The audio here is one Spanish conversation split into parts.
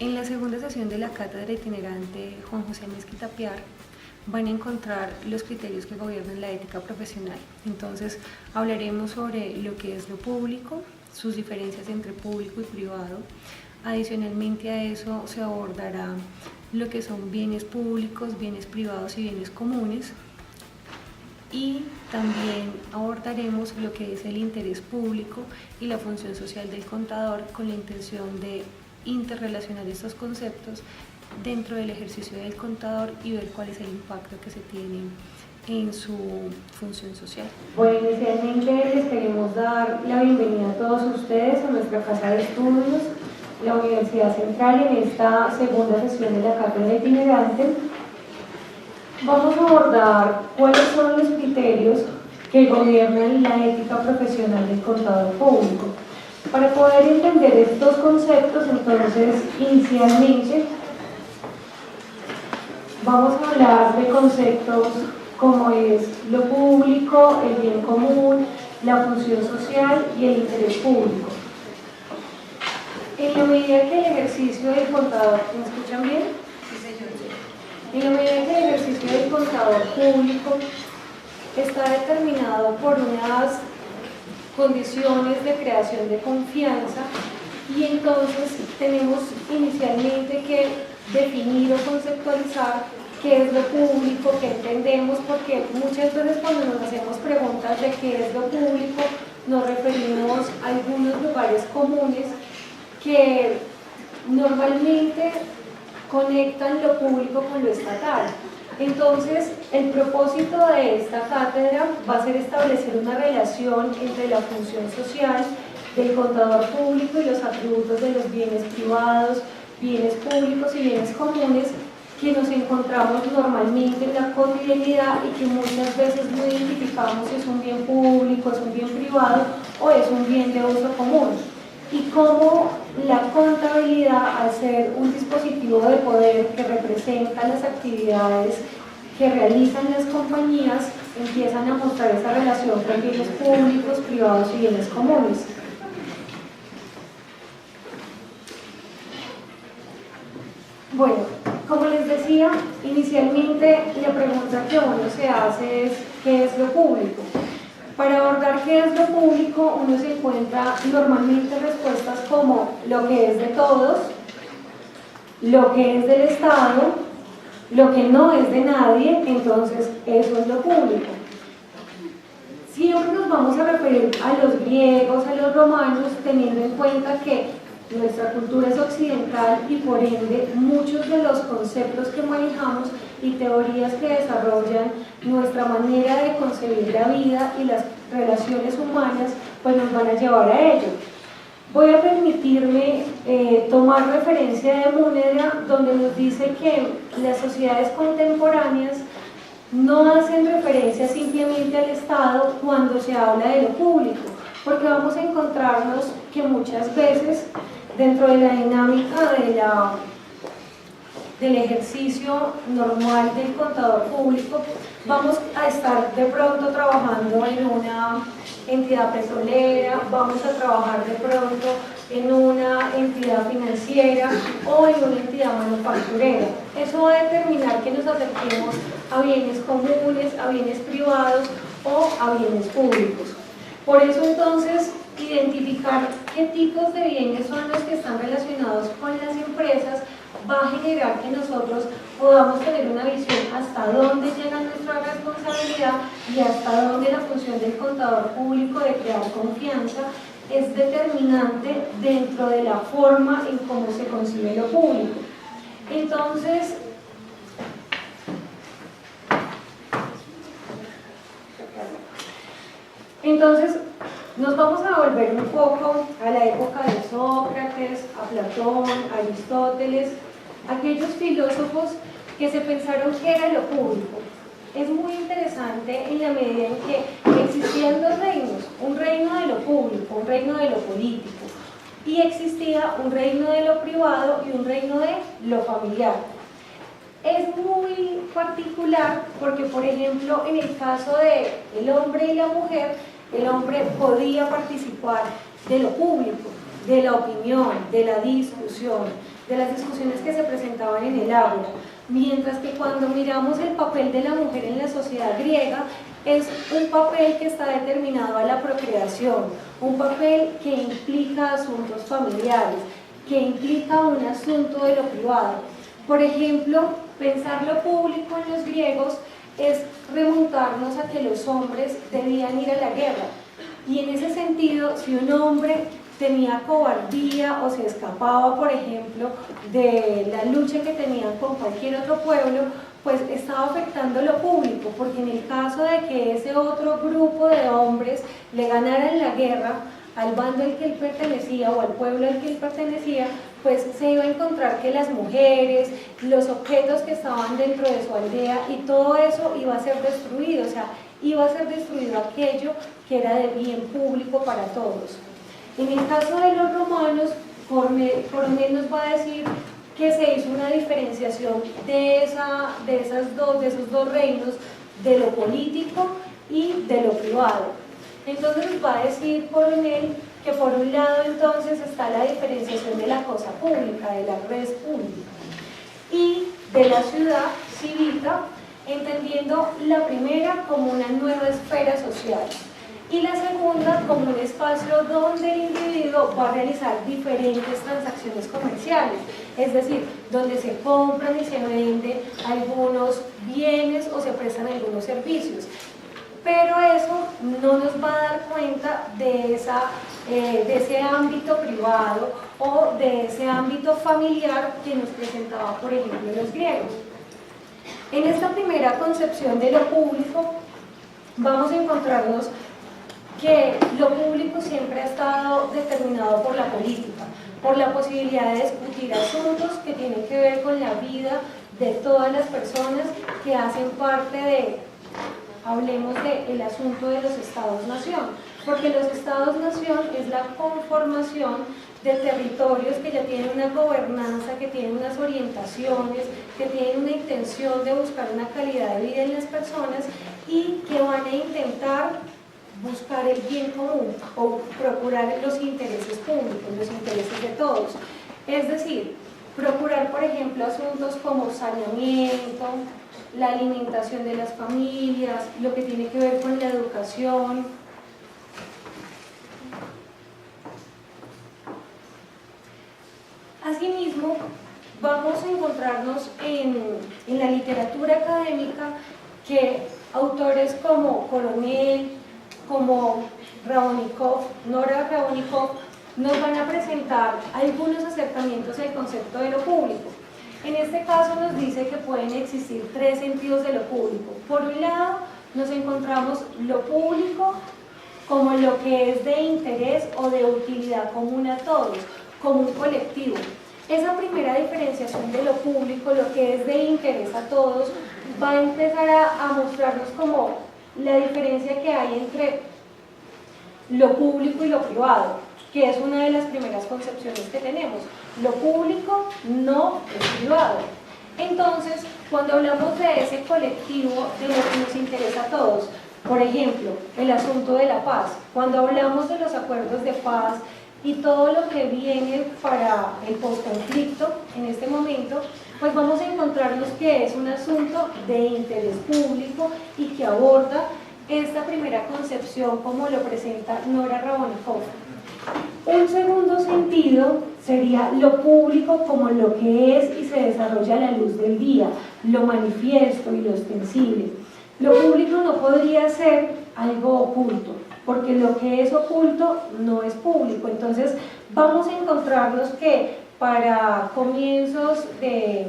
En la segunda sesión de la cátedra itinerante Juan José Mezquita Piar van a encontrar los criterios que gobiernan la ética profesional. Entonces hablaremos sobre lo que es lo público, sus diferencias entre público y privado. Adicionalmente a eso se abordará lo que son bienes públicos, bienes privados y bienes comunes. Y también abordaremos lo que es el interés público y la función social del contador con la intención de interrelacionar estos conceptos dentro del ejercicio del contador y ver cuál es el impacto que se tiene en su función social. Bueno, inicialmente les queremos dar la bienvenida a todos ustedes a nuestra casa de estudios, la Universidad Central, en esta segunda sesión de la cátedra itinerante. Vamos a abordar cuáles son los criterios que gobiernan la ética profesional del contador público. Para poder entender estos conceptos, entonces, inicialmente, vamos a hablar de conceptos como es lo público, el bien común, la función social y el interés público. En la medida que el ejercicio del contador, ¿me escuchan bien? Sí, señor. En la medida que el ejercicio del contador público está determinado por unas condiciones de creación de confianza, y entonces tenemos inicialmente que definir o conceptualizar qué es lo público, qué entendemos, porque muchas veces cuando nos hacemos preguntas de qué es lo público nos referimos a algunos lugares comunes que normalmente conectan lo público con lo estatal. Entonces, el propósito de esta cátedra va a ser establecer una relación entre la función social del contador público y los atributos de los bienes privados, bienes públicos y bienes comunes que nos encontramos normalmente en la cotidianidad y que muchas veces no identificamos si es un bien público, es un bien privado o es un bien de uso común. Y cómo la contabilidad, al ser un dispositivo de poder que representa las actividades que realizan las compañías, empiezan a mostrar esa relación con bienes públicos, privados y bienes comunes. Bueno, como les decía, inicialmente la pregunta que uno se hace es ¿qué es lo público? Para abordar qué es lo público, uno se encuentra normalmente respuestas como lo que es de todos, lo que es del Estado, lo que no es de nadie, entonces eso es lo público. Siempre nos vamos a referir a los griegos, a los romanos, teniendo en cuenta que nuestra cultura es occidental y por ende muchos de los conceptos que manejamos y teorías que desarrollan nuestra manera de concebir la vida y las relaciones humanas pues nos van a llevar a ello. Voy a permitirme tomar referencia de Múnera, donde nos dice que las sociedades contemporáneas no hacen referencia simplemente al Estado cuando se habla de lo público, porque vamos a encontrarnos que muchas veces dentro de la dinámica del ejercicio normal del contador público vamos a estar de pronto trabajando en una entidad petrolera, vamos a trabajar de pronto en una entidad financiera o en una entidad manufacturera. Eso va a determinar que nos acerquemos a bienes comunes, a bienes privados o a bienes públicos. Por eso entonces identificar qué tipos de bienes son los que están relacionados con las empresas va a generar que nosotros podamos tener una visión hasta dónde llega nuestra responsabilidad y hasta dónde la función del contador público de crear confianza es determinante dentro de la forma en cómo se concibe lo público. Entonces nos vamos a volver un poco a la época de Sócrates, a Platón, a Aristóteles, aquellos filósofos que se pensaron que era lo público. Es muy interesante en la medida en que existían dos reinos, un reino de lo público, un reino de lo político, y existía un reino de lo privado y un reino de lo familiar. Es muy particular porque, por ejemplo, en el caso del hombre y la mujer, el hombre podía participar de lo público, de la opinión, de la discusión, de las discusiones que se presentaban en el aula. Mientras que cuando miramos el papel de la mujer en la sociedad griega, es un papel que está determinado a la procreación, un papel que implica asuntos familiares, que implica un asunto de lo privado. Por ejemplo, pensar lo público en los griegos es remontarnos a que los hombres debían ir a la guerra. Y en ese sentido, si un hombre tenía cobardía o se escapaba, por ejemplo, de la lucha que tenían con cualquier otro pueblo, pues estaba afectando lo público, porque en el caso de que ese otro grupo de hombres le ganaran la guerra al bando al que él pertenecía o al pueblo al que él pertenecía, pues se iba a encontrar que las mujeres, los objetos que estaban dentro de su aldea y todo eso iba a ser destruido, o sea, iba a ser destruido aquello que era de bien público para todos. En el caso de los romanos, Coronel nos va a decir que se hizo una diferenciación de esos dos reinos, de lo político y de lo privado. Entonces nos va a decir Coronel que por un lado entonces está la diferenciación de la cosa pública, de la res pública, y de la ciudad cívica, entendiendo la primera como una nueva esfera social y la segunda como un espacio donde el individuo va a realizar diferentes transacciones comerciales, es decir, donde se compran y se venden algunos bienes o se prestan algunos servicios. Pero eso no nos va a dar cuenta de ese ámbito privado o de ese ámbito familiar que nos presentaba, por ejemplo, los griegos. En esta primera concepción de lo público, vamos a encontrarnos que lo público siempre ha estado determinado por la política, por la posibilidad de discutir asuntos que tienen que ver con la vida de todas las personas que hacen parte de, hablemos del asunto de los estados-nación, porque los estados-nación es la conformación de territorios que ya tienen una gobernanza, que tienen unas orientaciones, que tienen una intención de buscar una calidad de vida en las personas y que van a intentar buscar el bien común o procurar los intereses públicos, los intereses de todos. Es decir, procurar, por ejemplo, asuntos como saneamiento, la alimentación de las familias, lo que tiene que ver con la educación. Asimismo, vamos a encontrarnos en la literatura académica que autores como Coronel, como Nora Rabonikov, nos van a presentar algunos acercamientos al concepto de lo público. En este caso nos dice que pueden existir tres sentidos de lo público. Por un lado, nos encontramos lo público como lo que es de interés o de utilidad común a todos, como un colectivo. Esa primera diferenciación de lo público, lo que es de interés a todos, va a empezar a mostrarnos como la diferencia que hay entre lo público y lo privado, que es una de las primeras concepciones que tenemos. Lo público no es privado. Entonces, cuando hablamos de ese colectivo, de lo que nos interesa a todos, por ejemplo, el asunto de la paz, cuando hablamos de los acuerdos de paz y todo lo que viene para el postconflicto en este momento, pues vamos a encontrarnos que es un asunto de interés público y que aborda esta primera concepción como lo presenta Nora Rabonikov. Un segundo sentido sería lo público como lo que es y se desarrolla a la luz del día, lo manifiesto y lo ostensible. Lo público no podría ser algo oculto, porque lo que es oculto no es público. Entonces vamos a encontrarnos que para comienzos de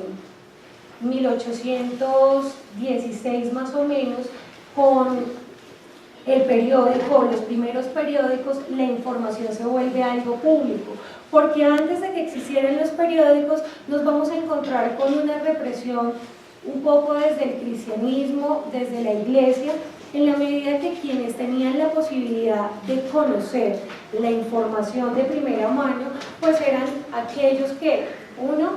1816 más o menos, con el periódico, los primeros periódicos, la información se vuelve algo público, porque antes de que existieran los periódicos nos vamos a encontrar con una represión un poco desde el cristianismo, desde la iglesia, en la medida que quienes tenían la posibilidad de conocer la información de primera mano, pues eran aquellos que, uno,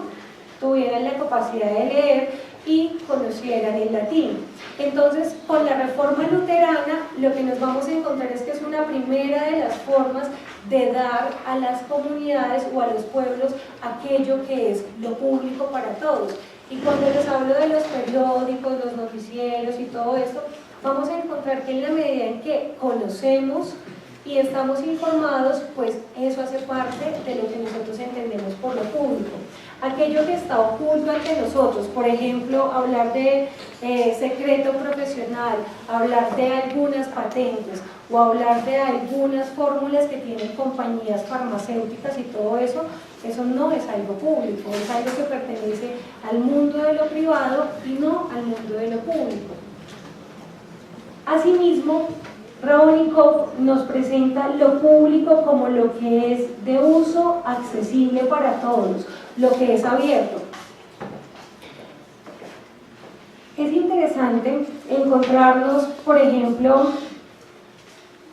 tuvieran la capacidad de leer y conocieran el latín. Entonces, con la reforma luterana, lo que nos vamos a encontrar es que es una primera de las formas de dar a las comunidades o a los pueblos aquello que es lo público para todos. Y cuando les hablo de los periódicos, los noticieros y todo esto, vamos a encontrar que en la medida en que conocemos y estamos informados, pues eso hace parte de lo que nosotros entendemos por lo público. Aquello que está oculto ante nosotros, por ejemplo, hablar de secreto profesional, hablar de algunas patentes o hablar de algunas fórmulas que tienen compañías farmacéuticas y todo eso, eso no es algo público, es algo que pertenece al mundo de lo privado y no al mundo de lo público. Asimismo, Raonikov nos presenta lo público como lo que es de uso accesible para todos, lo que es abierto. Es interesante encontrarnos, por ejemplo,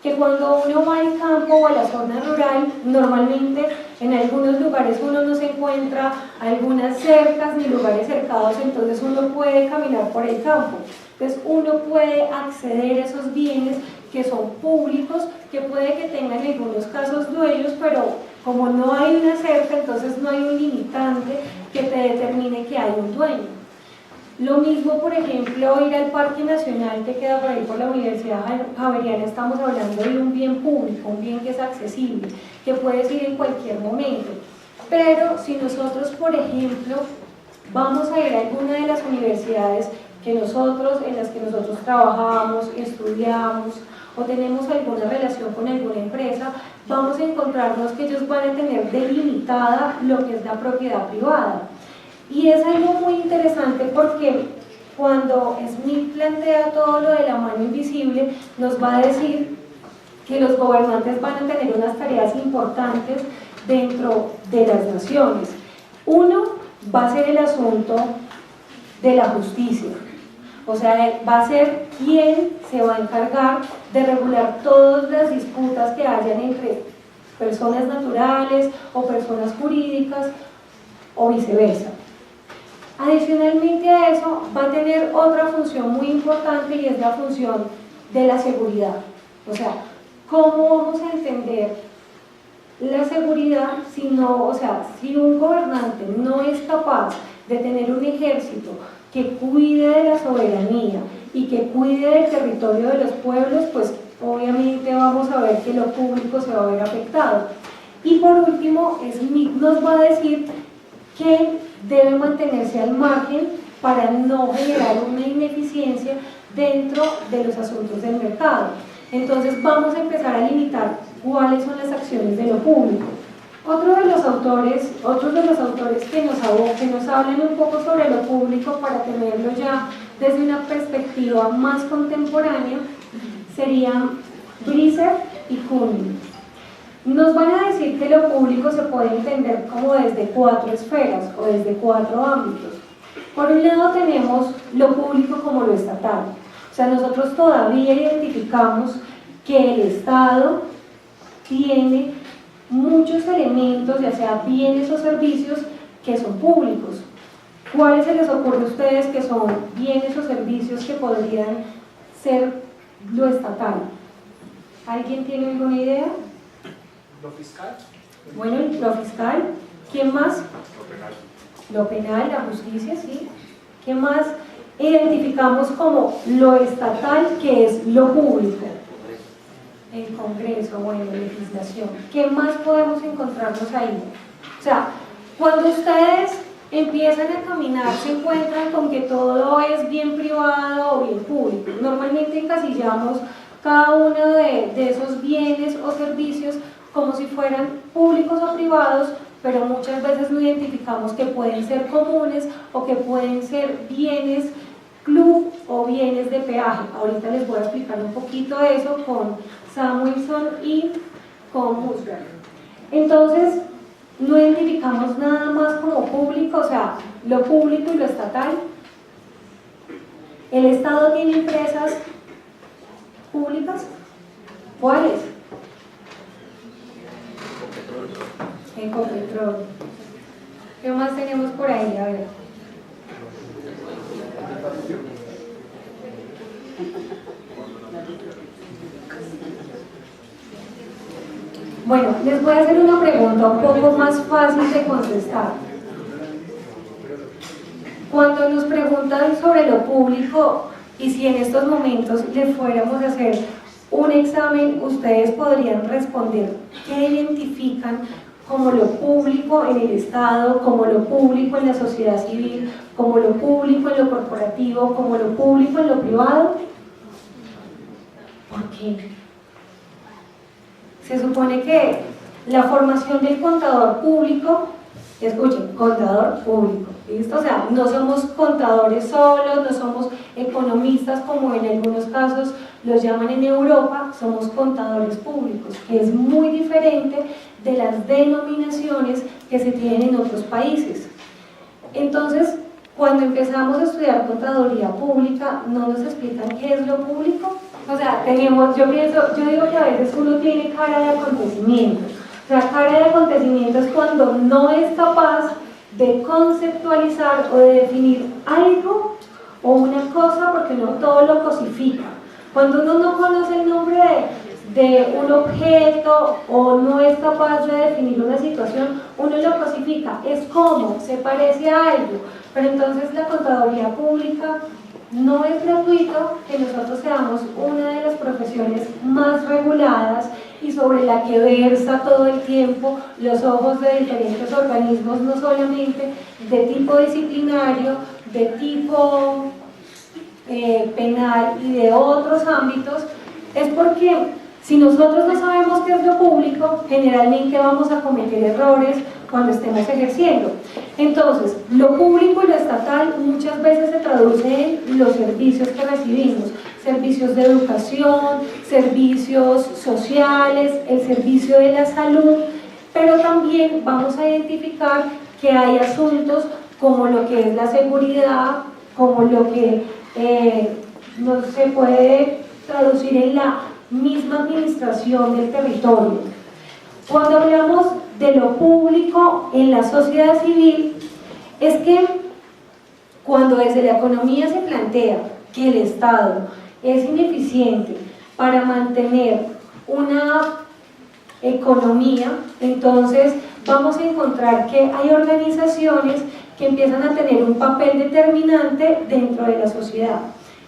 que cuando uno va al campo o a la zona rural, normalmente en algunos lugares uno no se encuentra algunas cercas ni lugares cercados, entonces uno puede caminar por el campo. Entonces uno puede acceder a esos bienes que son públicos, que puede que tengan en algunos casos dueños, pero como no hay una cerca, entonces no hay un limitante que te determine que hay un dueño. Lo mismo, por ejemplo, ir al Parque Nacional que queda por ahí por la Universidad Javeriana, estamos hablando de un bien público, un bien que es accesible, que puedes ir en cualquier momento. Pero si nosotros, por ejemplo, vamos a ir a alguna de las universidades en las que nosotros trabajamos, estudiamos o tenemos alguna relación con alguna empresa, vamos a encontrarnos que ellos van a tener delimitada lo que es la propiedad privada. Y es algo muy interesante porque cuando Smith plantea todo lo de la mano invisible, nos va a decir que los gobernantes van a tener unas tareas importantes dentro de las naciones. Uno va a ser el asunto de la justicia. O sea, va a ser quien se va a encargar de regular todas las disputas que hayan entre personas naturales o personas jurídicas o viceversa. Adicionalmente a eso, va a tener otra función muy importante y es la función de la seguridad. O sea, ¿cómo vamos a entender la seguridad si un gobernante no es capaz de tener un ejército que cuide de la soberanía y que cuide del territorio de los pueblos, pues obviamente vamos a ver que lo público se va a ver afectado. Y por último, Smith nos va a decir que debe mantenerse al margen para no generar una ineficiencia dentro de los asuntos del mercado. Entonces vamos a empezar a limitar cuáles son las acciones de lo público. Otros de los autores que nos hablan un poco sobre lo público para tenerlo ya desde una perspectiva más contemporánea serían Brisser y Kuhn. Nos van a decir que lo público se puede entender como desde 4 esferas o desde 4 ámbitos. Por un lado tenemos lo público como lo estatal. O sea, nosotros todavía identificamos que el Estado tiene muchos elementos, ya sea bienes o servicios, que son públicos. ¿Cuáles se les ocurre a ustedes que son bienes o servicios que podrían ser lo estatal? ¿Alguien tiene alguna idea? Lo fiscal. Bueno, lo fiscal. ¿Quién más? Lo penal. Lo penal, la justicia, sí. ¿Qué más identificamos como lo estatal, que es lo público? El Congreso, bueno, legislación. ¿Qué más podemos encontrarnos ahí? O sea, cuando ustedes empiezan a caminar se encuentran con que todo es bien privado o bien público. Normalmente encasillamos cada uno de esos bienes o servicios como si fueran públicos o privados, pero muchas veces no identificamos que pueden ser comunes o que pueden ser bienes club o bienes de peaje. Ahorita les voy a explicar un poquito eso con Samuelson y con Musgrave. Entonces, no identificamos nada más como público, o sea, lo público y lo estatal. ¿El Estado tiene empresas públicas? ¿Cuáles? Ecopetrol. ¿Qué más tenemos por ahí? A ver. Bueno, les voy a hacer una pregunta un poco más fácil de contestar. Cuando nos preguntan sobre lo público y si en estos momentos le fuéramos a hacer un examen, ustedes podrían responder qué identifican como lo público en el Estado, como lo público en la sociedad civil, como lo público en lo corporativo, como lo público en lo privado. ¿Por qué? Se supone que la formación del contador público, escuchen, contador público, ¿listo? O sea, no somos contadores solos, no somos economistas como en algunos casos los llaman en Europa, somos contadores públicos, que es muy diferente de las denominaciones que se tienen en otros países. Entonces, cuando empezamos a estudiar contaduría pública, no nos explican qué es lo público. O sea, yo digo que a veces uno tiene cara de acontecimiento. O sea, cara de acontecimiento es cuando no es capaz de conceptualizar o de definir algo o una cosa porque uno todo lo cosifica. Cuando uno no conoce el nombre de un objeto o no es capaz de definir una situación, uno lo cosifica. Es como, se parece a algo. Pero entonces la contaduría pública no es gratuito que nosotros seamos una de las profesiones más reguladas y sobre la que versa todo el tiempo los ojos de diferentes organismos, no solamente de tipo disciplinario, de tipo penal y de otros ámbitos, es porque si nosotros no sabemos qué es lo público, generalmente vamos a cometer errores cuando estemos ejerciendo. Entonces, lo público y lo estatal muchas veces se traduce en los servicios que recibimos, servicios de educación, servicios sociales, el servicio de la salud, pero también vamos a identificar que hay asuntos como lo que es la seguridad, como lo que no se puede traducir en la misma administración del territorio. Cuando hablamos de lo público en la sociedad civil, es que cuando desde la economía se plantea que el Estado es ineficiente para mantener una economía, entonces vamos a encontrar que hay organizaciones que empiezan a tener un papel determinante dentro de la sociedad.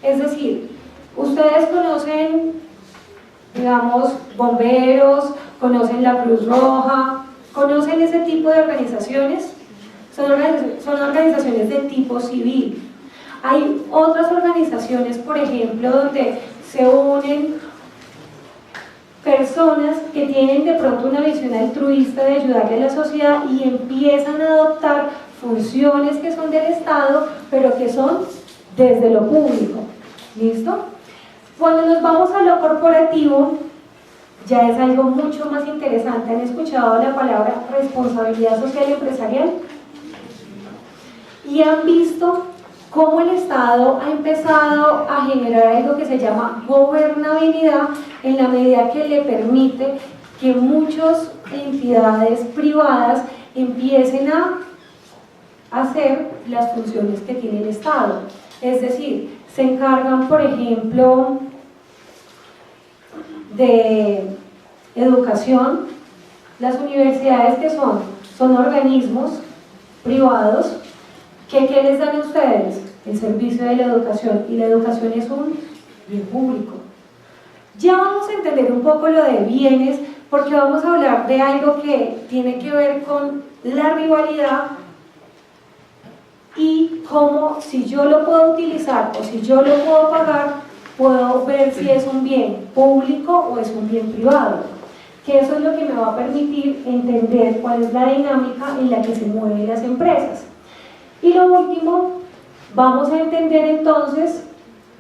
Es decir, ustedes conocen, digamos, bomberos, conocen la Cruz Roja, conocen ese tipo de organizaciones, son organizaciones de tipo civil. Hay otras organizaciones, por ejemplo, donde se unen personas que tienen de pronto una visión altruista de ayudarle a la sociedad y empiezan a adoptar funciones que son del Estado, pero que son desde lo público. ¿Listo? Cuando nos vamos a lo corporativo, ya es algo mucho más interesante. ¿Han escuchado la palabra responsabilidad social empresarial? Y han visto cómo el Estado ha empezado a generar algo que se llama gobernabilidad en la medida que le permite que muchas entidades privadas empiecen a hacer las funciones que tiene el Estado. Es decir, se encargan, por ejemplo, de educación. Las universidades que son organismos privados que les dan a ustedes el servicio de la educación, y la educación es un bien público. Ya vamos a entender un poco lo de bienes, porque vamos a hablar de algo que tiene que ver con la rivalidad y cómo, si yo lo puedo utilizar o si yo lo puedo pagar, puedo ver si es un bien público o es un bien privado, que eso es lo que me va a permitir entender cuál es la dinámica en la que se mueven las empresas. Y lo último, vamos a entender entonces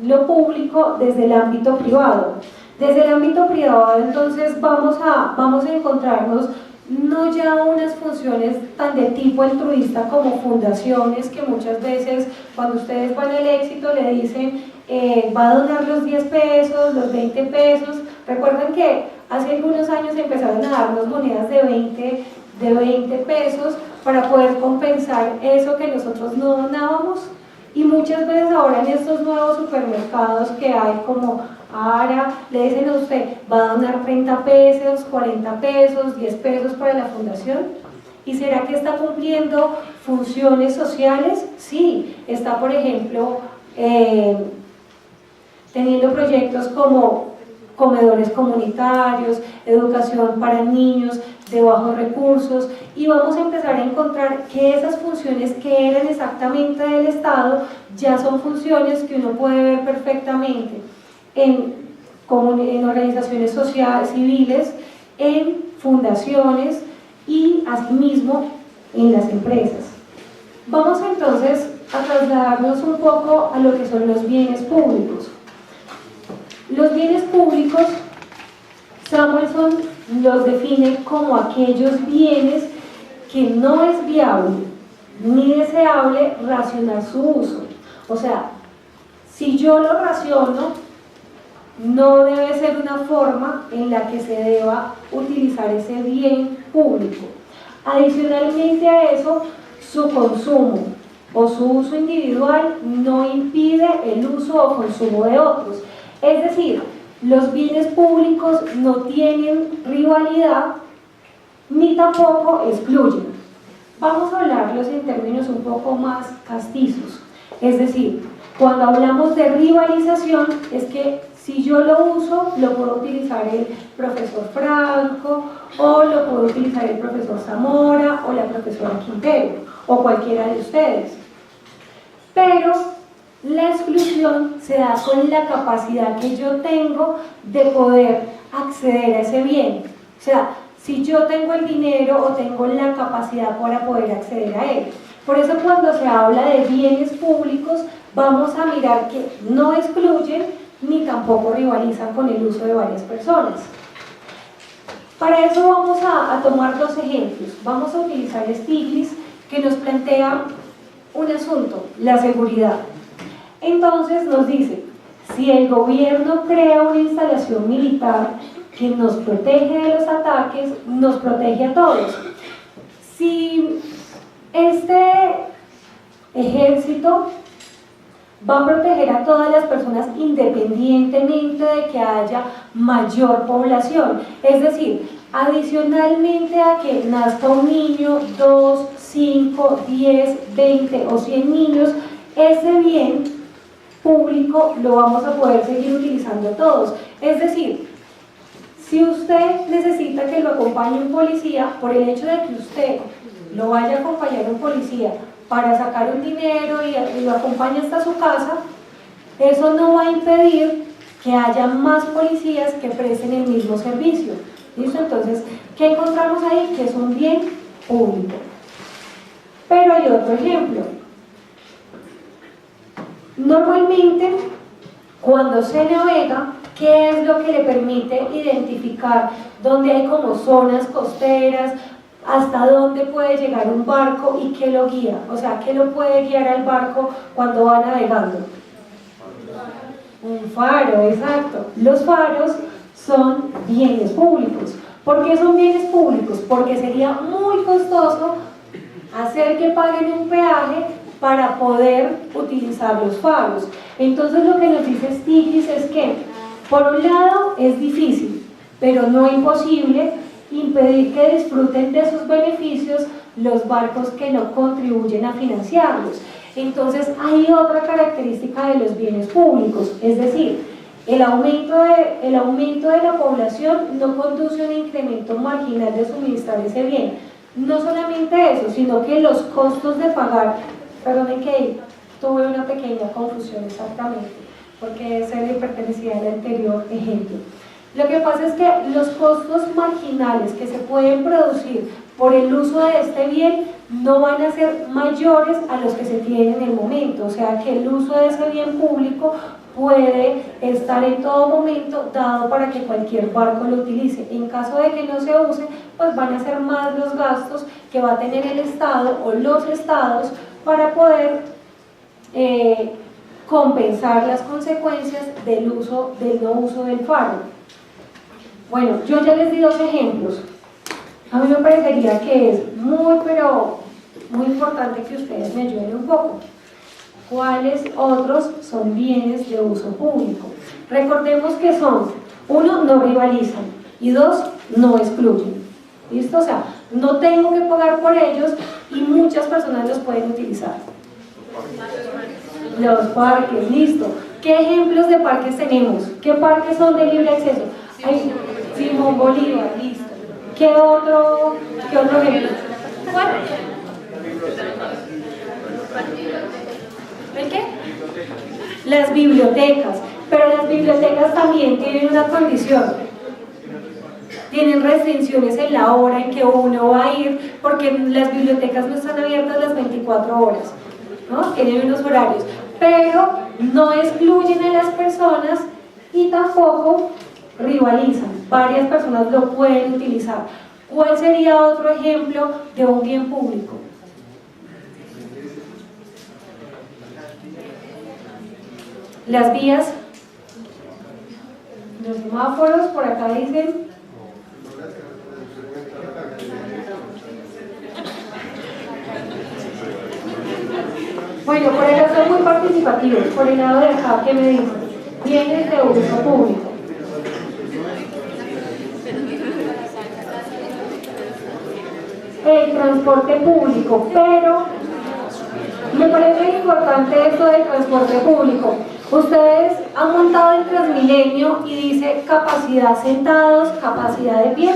lo público desde el ámbito privado. Desde el ámbito privado, entonces, vamos a encontrarnos no ya unas funciones tan de tipo altruista como fundaciones que muchas veces cuando ustedes van al Éxito le dicen va a donar los 10 pesos, los 20 pesos. Recuerden que hace algunos años empezaron a darnos monedas de 20 pesos para poder compensar eso que nosotros no donábamos, y muchas veces ahora en estos nuevos supermercados que hay como Ahora le dicen a usted, va a donar 30 pesos, 40 pesos, 10 pesos para la fundación. ¿Y será que está cumpliendo funciones sociales? Sí, está, por ejemplo, teniendo proyectos como comedores comunitarios, educación para niños de bajos recursos, y vamos a empezar a encontrar que esas funciones que eran exactamente del Estado ya son funciones que uno puede ver perfectamente en organizaciones sociales, civiles, en fundaciones y asimismo en las empresas. Vamos entonces a trasladarnos un poco a lo que son los bienes públicos. Los bienes públicos, Samuelson los define como aquellos bienes que no es viable ni deseable racionar su uso. O sea, si yo lo raciono, no debe ser una forma en la que se deba utilizar ese bien público. Adicionalmente a eso, su consumo o su uso individual no impide el uso o consumo de otros. Es decir, los bienes públicos no tienen rivalidad ni tampoco excluyen. Vamos a hablarlos en términos un poco más castizos. Es decir, cuando hablamos de rivalización, es que si yo lo uso, lo puedo utilizar el profesor Franco, o lo puede utilizar el profesor Zamora, o la profesora Quintero, o cualquiera de ustedes. Pero la exclusión se da con la capacidad que yo tengo de poder acceder a ese bien. O sea, si yo tengo el dinero o tengo la capacidad para poder acceder a él. Por eso cuando se habla de bienes públicos, vamos a mirar que no excluyen ni tampoco rivalizan con el uso de varias personas. Para eso vamos a tomar dos ejemplos. Vamos a utilizar Stiglitz, que nos plantea un asunto, la seguridad. Entonces nos dice, si el gobierno crea una instalación militar que nos protege de los ataques, nos protege a todos. Si este ejército va a proteger a todas las personas independientemente de que haya mayor población, es decir, adicionalmente a que nazca un niño, 2, 5, 10, 20 o 100 niños, ese bien público lo vamos a poder seguir utilizando todos. Es decir, si usted necesita que lo acompañe un policía, por el hecho de que usted lo vaya a acompañar un policía para sacar un dinero y lo acompañe hasta su casa, eso no va a impedir que haya más policías que presten el mismo servicio. ¿Listo? Entonces, ¿qué encontramos ahí? Que es un bien público. Pero hay otro ejemplo. Normalmente, cuando se navega, ¿qué es lo que le permite identificar dónde hay como zonas costeras, hasta dónde puede llegar un barco y qué lo guía? O sea, ¿qué lo puede guiar al barco cuando va navegando? Un faro, exacto. Los faros son bienes públicos. ¿Por qué son bienes públicos? Porque sería muy costoso hacer que paguen un peaje para poder utilizar los faros. Entonces lo que nos dice Stiglitz es que, por un lado, es difícil, pero no imposible, impedir que disfruten de sus beneficios los barcos que no contribuyen a financiarlos. Entonces hay otra característica de los bienes públicos, es decir, el aumento de la población no conduce a un incremento marginal de suministrar ese bien. No solamente eso, sino que los costos de pagar, perdonen que tuve una pequeña confusión exactamente, porque ese le pertenecía al anterior ejemplo. Lo que pasa es que los costos marginales que se pueden producir por el uso de este bien no van a ser mayores a los que se tienen en el momento, o sea que el uso de ese bien público puede estar en todo momento dado para que cualquier barco lo utilice. En caso de que no se use, pues van a ser más los gastos que va a tener el Estado o los estados para poder compensar las consecuencias del no uso del faro. Bueno, yo ya les di dos ejemplos. A mí me parecería que es muy importante que ustedes me ayuden un poco. ¿Cuáles otros son bienes de uso público? Recordemos que son, uno, no rivalizan y dos, no excluyen. ¿Listo? O sea, no tengo que pagar por ellos y muchas personas los pueden utilizar. Los parques, listo. ¿Qué ejemplos de parques tenemos? ¿Qué parques son de libre acceso? Hay Simón Bolívar, listo. ¿Qué otro ejemplo? ¿Cuál? ¿El qué? Las bibliotecas. Pero las bibliotecas también tienen una condición. Tienen restricciones en la hora en que uno va a ir, porque las bibliotecas no están abiertas las 24 horas, ¿no? Tienen unos horarios, pero no excluyen a las personas y tampoco rivalizan. Varias personas lo pueden utilizar. ¿Cuál sería otro ejemplo de un bien público? Las vías, los semáforos, por acá dicen. Bueno, por acá son muy participativos. Por el lado de acá, ¿qué me dicen? Bienes de uso público. El transporte público, pero me parece importante esto del transporte público. Ustedes han montado el Transmilenio y dice capacidad sentados, capacidad de pie.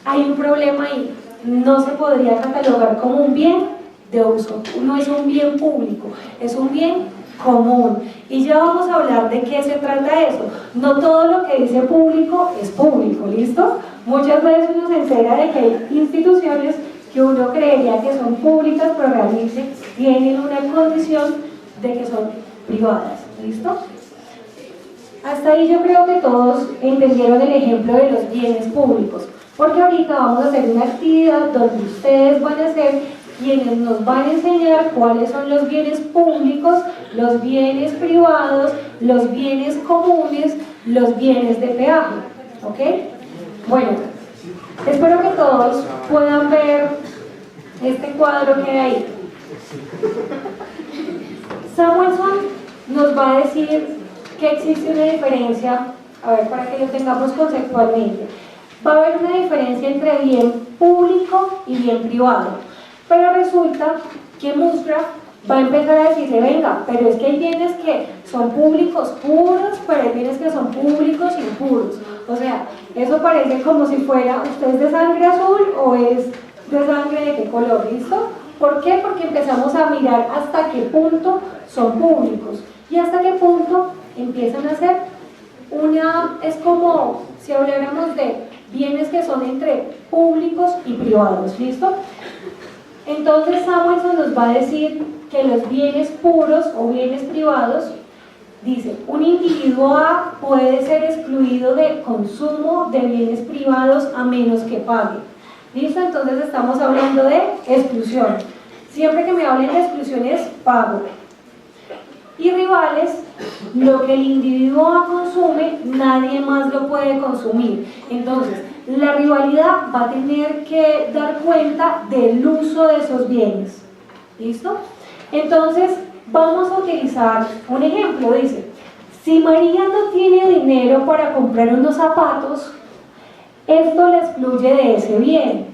Hay un problema ahí. No se podría catalogar como un bien de uso. No es un bien público, es un bien común. Y ya vamos a hablar de qué se trata eso. No todo lo que dice público es público, ¿listo? Muchas veces uno se entera de que hay instituciones que uno creería que son públicas, pero realmente tienen una condición de que son privadas, ¿listo? Hasta ahí yo creo que todos entendieron el ejemplo de los bienes públicos, porque ahorita vamos a hacer una actividad donde ustedes van a ser quienes nos van a enseñar cuáles son los bienes públicos, los bienes privados, los bienes comunes, los bienes de peaje, ¿ok? Bueno, espero que todos puedan ver este cuadro que hay ahí. Samuelson nos va a decir que existe una diferencia, a ver, para que lo tengamos conceptualmente. Va a haber una diferencia entre bien público y bien privado, pero resulta que Musgrave va a empezar a decirle, venga, pero es que hay bienes que son públicos puros, pero hay bienes que son públicos impuros. O sea, eso parece como si fuera, ¿usted es de sangre azul o es de sangre de qué color? ¿Listo? ¿Por qué? Porque empezamos a mirar hasta qué punto son públicos y hasta qué punto empiezan a ser es como si habláramos de bienes que son entre públicos y privados, ¿listo? Entonces Samuelson nos va a decir que los bienes puros o bienes privados, dice, un individuo A puede ser excluido de consumo de bienes privados a menos que pague. ¿Listo? Entonces estamos hablando de exclusión. Siempre que me hablen de exclusión es pago. Y rivales, lo que el individuo A consume, nadie más lo puede consumir. Entonces, la rivalidad va a tener que dar cuenta del uso de esos bienes. ¿Listo? Entonces, vamos a utilizar un ejemplo. Dice, si María no tiene dinero para comprar unos zapatos, esto la excluye de ese bien.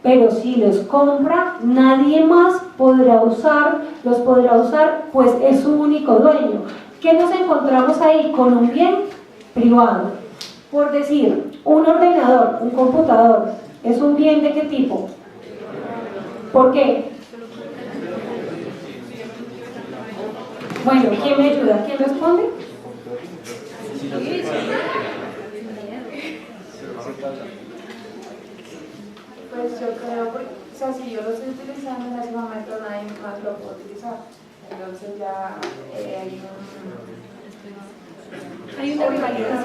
Pero si los compra, nadie más los podrá usar, pues es su único dueño. ¿Qué nos encontramos ahí? Con un bien privado. Por decir, un ordenador, un computador, ¿es un bien de qué tipo? ¿Por qué? Bueno, ¿quién me ayuda? ¿Quién responde? Pues yo creo, o sea, si yo lo estoy utilizando en ese momento, nadie más lo puede utilizar. Entonces ya hay una rivalidad.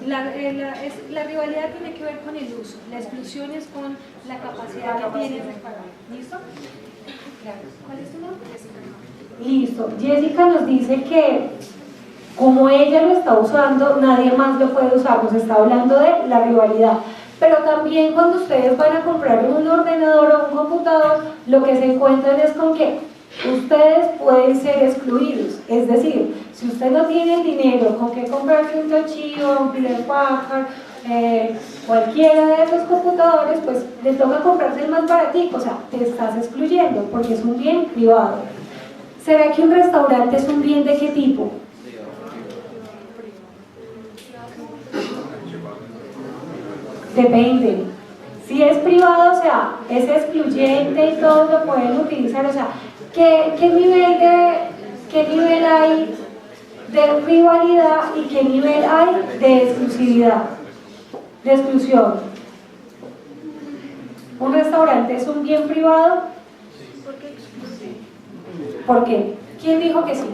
La rivalidad tiene que ver con el uso, la exclusión es con la capacidad que tienes de pagar. ¿Listo? Claro. ¿Cuál es tu nombre? Jessica. Listo. Jessica nos dice que como ella lo está usando, nadie más lo puede usar. Nos está hablando de la rivalidad. Pero también cuando ustedes van a comprar un ordenador o un computador, lo que se encuentran es con que ustedes pueden ser excluidos. Es decir, si usted no tiene el dinero con que comprarse un Toshiba, un Hewlett Packard, cualquiera de esos computadores, pues le toca comprarse el más baratico, o sea, te estás excluyendo porque es un bien privado. ¿Será que un restaurante es un bien de qué tipo? Depende. Si es privado, o sea, es excluyente y todos lo pueden utilizar, o sea, ¿qué nivel hay de rivalidad y qué nivel hay de exclusividad, de exclusión? ¿Un restaurante es un bien privado? ¿Por qué? ¿Quién dijo que sí?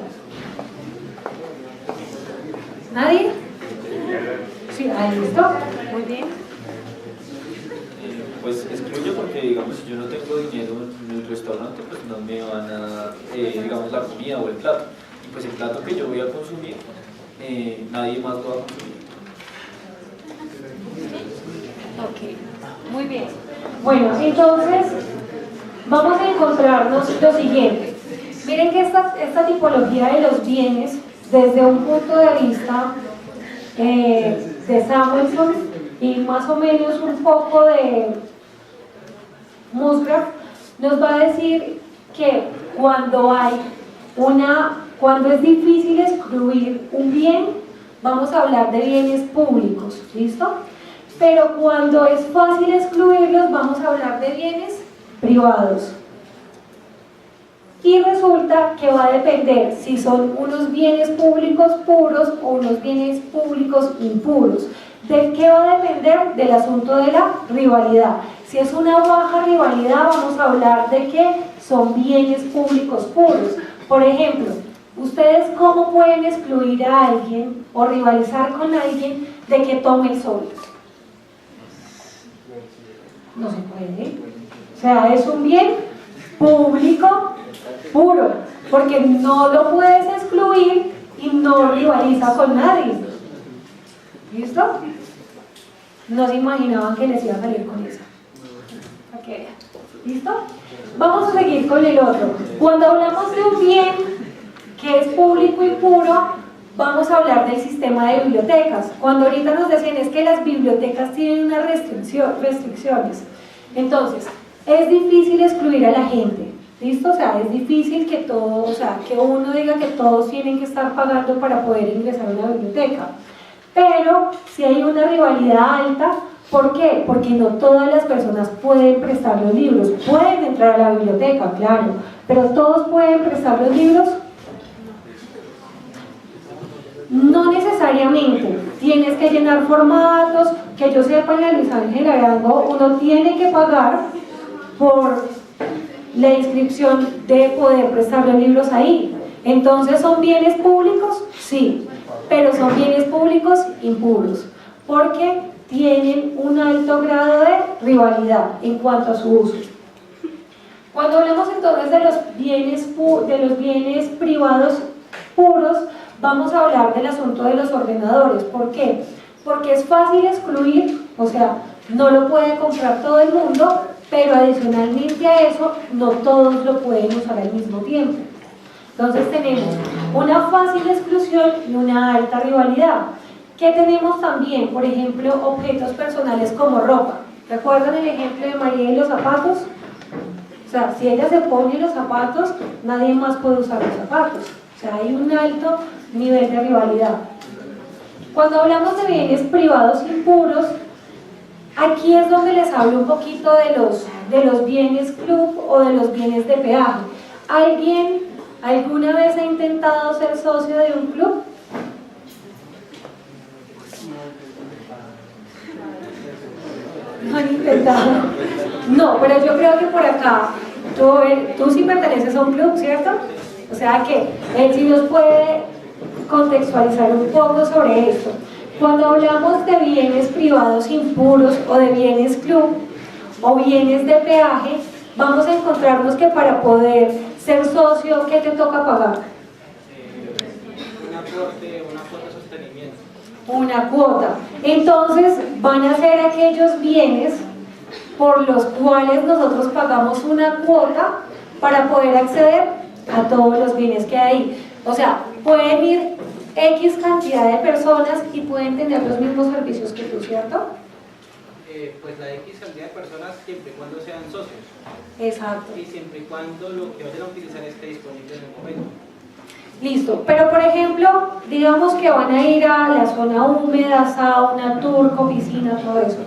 ¿Nadie? Sí, ahí listo. Muy bien. Pues excluyo porque, digamos, si yo no tengo dinero en el restaurante, pues no me van a dar, digamos, la comida o el plato. Y pues el plato que yo voy a consumir, nadie más lo va a consumir. Ok, muy bien. Bueno, entonces vamos a encontrarnos lo siguiente. Miren que esta tipología de los bienes, desde un punto de vista de Samuelson y más o menos un poco de Musgrave, nos va a decir que cuando es difícil excluir un bien, vamos a hablar de bienes públicos, ¿listo? Pero cuando es fácil excluirlos, vamos a hablar de bienes privados. Y resulta que va a depender si son unos bienes públicos puros o unos bienes públicos impuros. ¿De qué va a depender? Del asunto de la rivalidad. Si es una baja rivalidad, vamos a hablar de que son bienes públicos puros. Por ejemplo, ¿ustedes cómo pueden excluir a alguien o rivalizar con alguien de que tome el sol? No se puede. O sea, es un bien público puro, porque no lo puedes excluir y no rivaliza con nadie. ¿Listo? No se imaginaban que les iba a salir con eso. Okay. ¿Listo? Vamos a seguir con el otro. Cuando hablamos de un bien que es público y puro, vamos a hablar del sistema de bibliotecas. Cuando ahorita nos decían es que las bibliotecas tienen unas restricciones. Entonces, es difícil excluir a la gente. ¿Listo? O sea, es difícil que que uno diga que todos tienen que estar pagando para poder ingresar a una biblioteca. Pero si hay una rivalidad alta, ¿por qué? Porque no todas las personas pueden prestar los libros. Pueden entrar a la biblioteca, claro, pero ¿todos pueden prestar los libros? No necesariamente. Tienes que llenar formatos, que yo sepa en la Luis Ángel Arango, uno tiene que pagar por la inscripción de poder prestar los libros ahí. Entonces, ¿son bienes públicos? Sí, pero son bienes públicos impuros, porque tienen un alto grado de rivalidad en cuanto a su uso. Cuando hablamos entonces de los bienes privados puros, vamos a hablar del asunto de los ordenadores. ¿Por qué? Porque es fácil excluir, o sea, no lo puede comprar todo el mundo, pero adicionalmente a eso, no todos lo pueden usar al mismo tiempo. Entonces tenemos una fácil exclusión y una alta rivalidad. ¿Qué tenemos también? Por ejemplo, objetos personales como ropa. ¿Recuerdan el ejemplo de María y los zapatos? O sea, si ella se pone los zapatos, nadie más puede usar los zapatos. O sea, hay un alto nivel de rivalidad. Cuando hablamos de bienes privados impuros, aquí es donde les hablo un poquito de los bienes club o de los bienes de peaje. ¿Alguien alguna vez ha intentado ser socio de un club? ¿No han intentado? No, pero yo creo que por acá, tú sí perteneces a un club, ¿cierto? O sea que él sí nos puede contextualizar un poco sobre esto. Cuando hablamos de bienes privados impuros o de bienes club o bienes de peaje, vamos a encontrarnos que para poder ser socio, ¿qué te toca pagar? Una cuota de sostenimiento. Una cuota. Entonces van a ser aquellos bienes por los cuales nosotros pagamos una cuota para poder acceder a todos los bienes que hay ahí. O sea, pueden ir X cantidad de personas y pueden tener los mismos servicios que tú, ¿cierto? Pues la X cantidad de personas siempre y cuando sean socios. Exacto. Y siempre y cuando lo que vayan a utilizar esté disponible en el momento. Listo, pero por ejemplo, digamos que van a ir a la zona húmeda, sauna, turco, piscina, todo eso.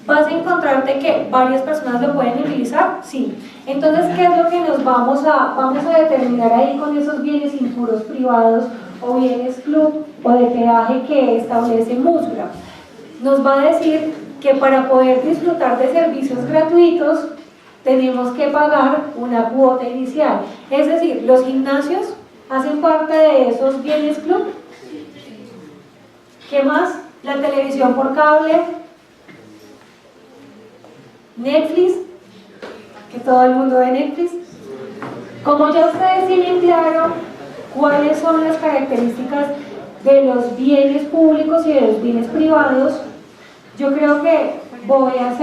¿Vas a encontrarte que varias personas lo pueden utilizar? Sí. Entonces, ¿qué es lo que nos vamos a determinar ahí con esos bienes impuros privados o bienes club o de peaje que establece MUSGRA? Nos va a decir que para poder disfrutar de servicios gratuitos tenemos que pagar una cuota inicial. Es decir, los gimnasios hacen parte de esos bienes club. ¿Qué más? La televisión por cable, Netflix, que todo el mundo ve Netflix. Como ya ustedes tienen claro cuáles son las características de los bienes públicos y de los bienes privados, yo creo que voy a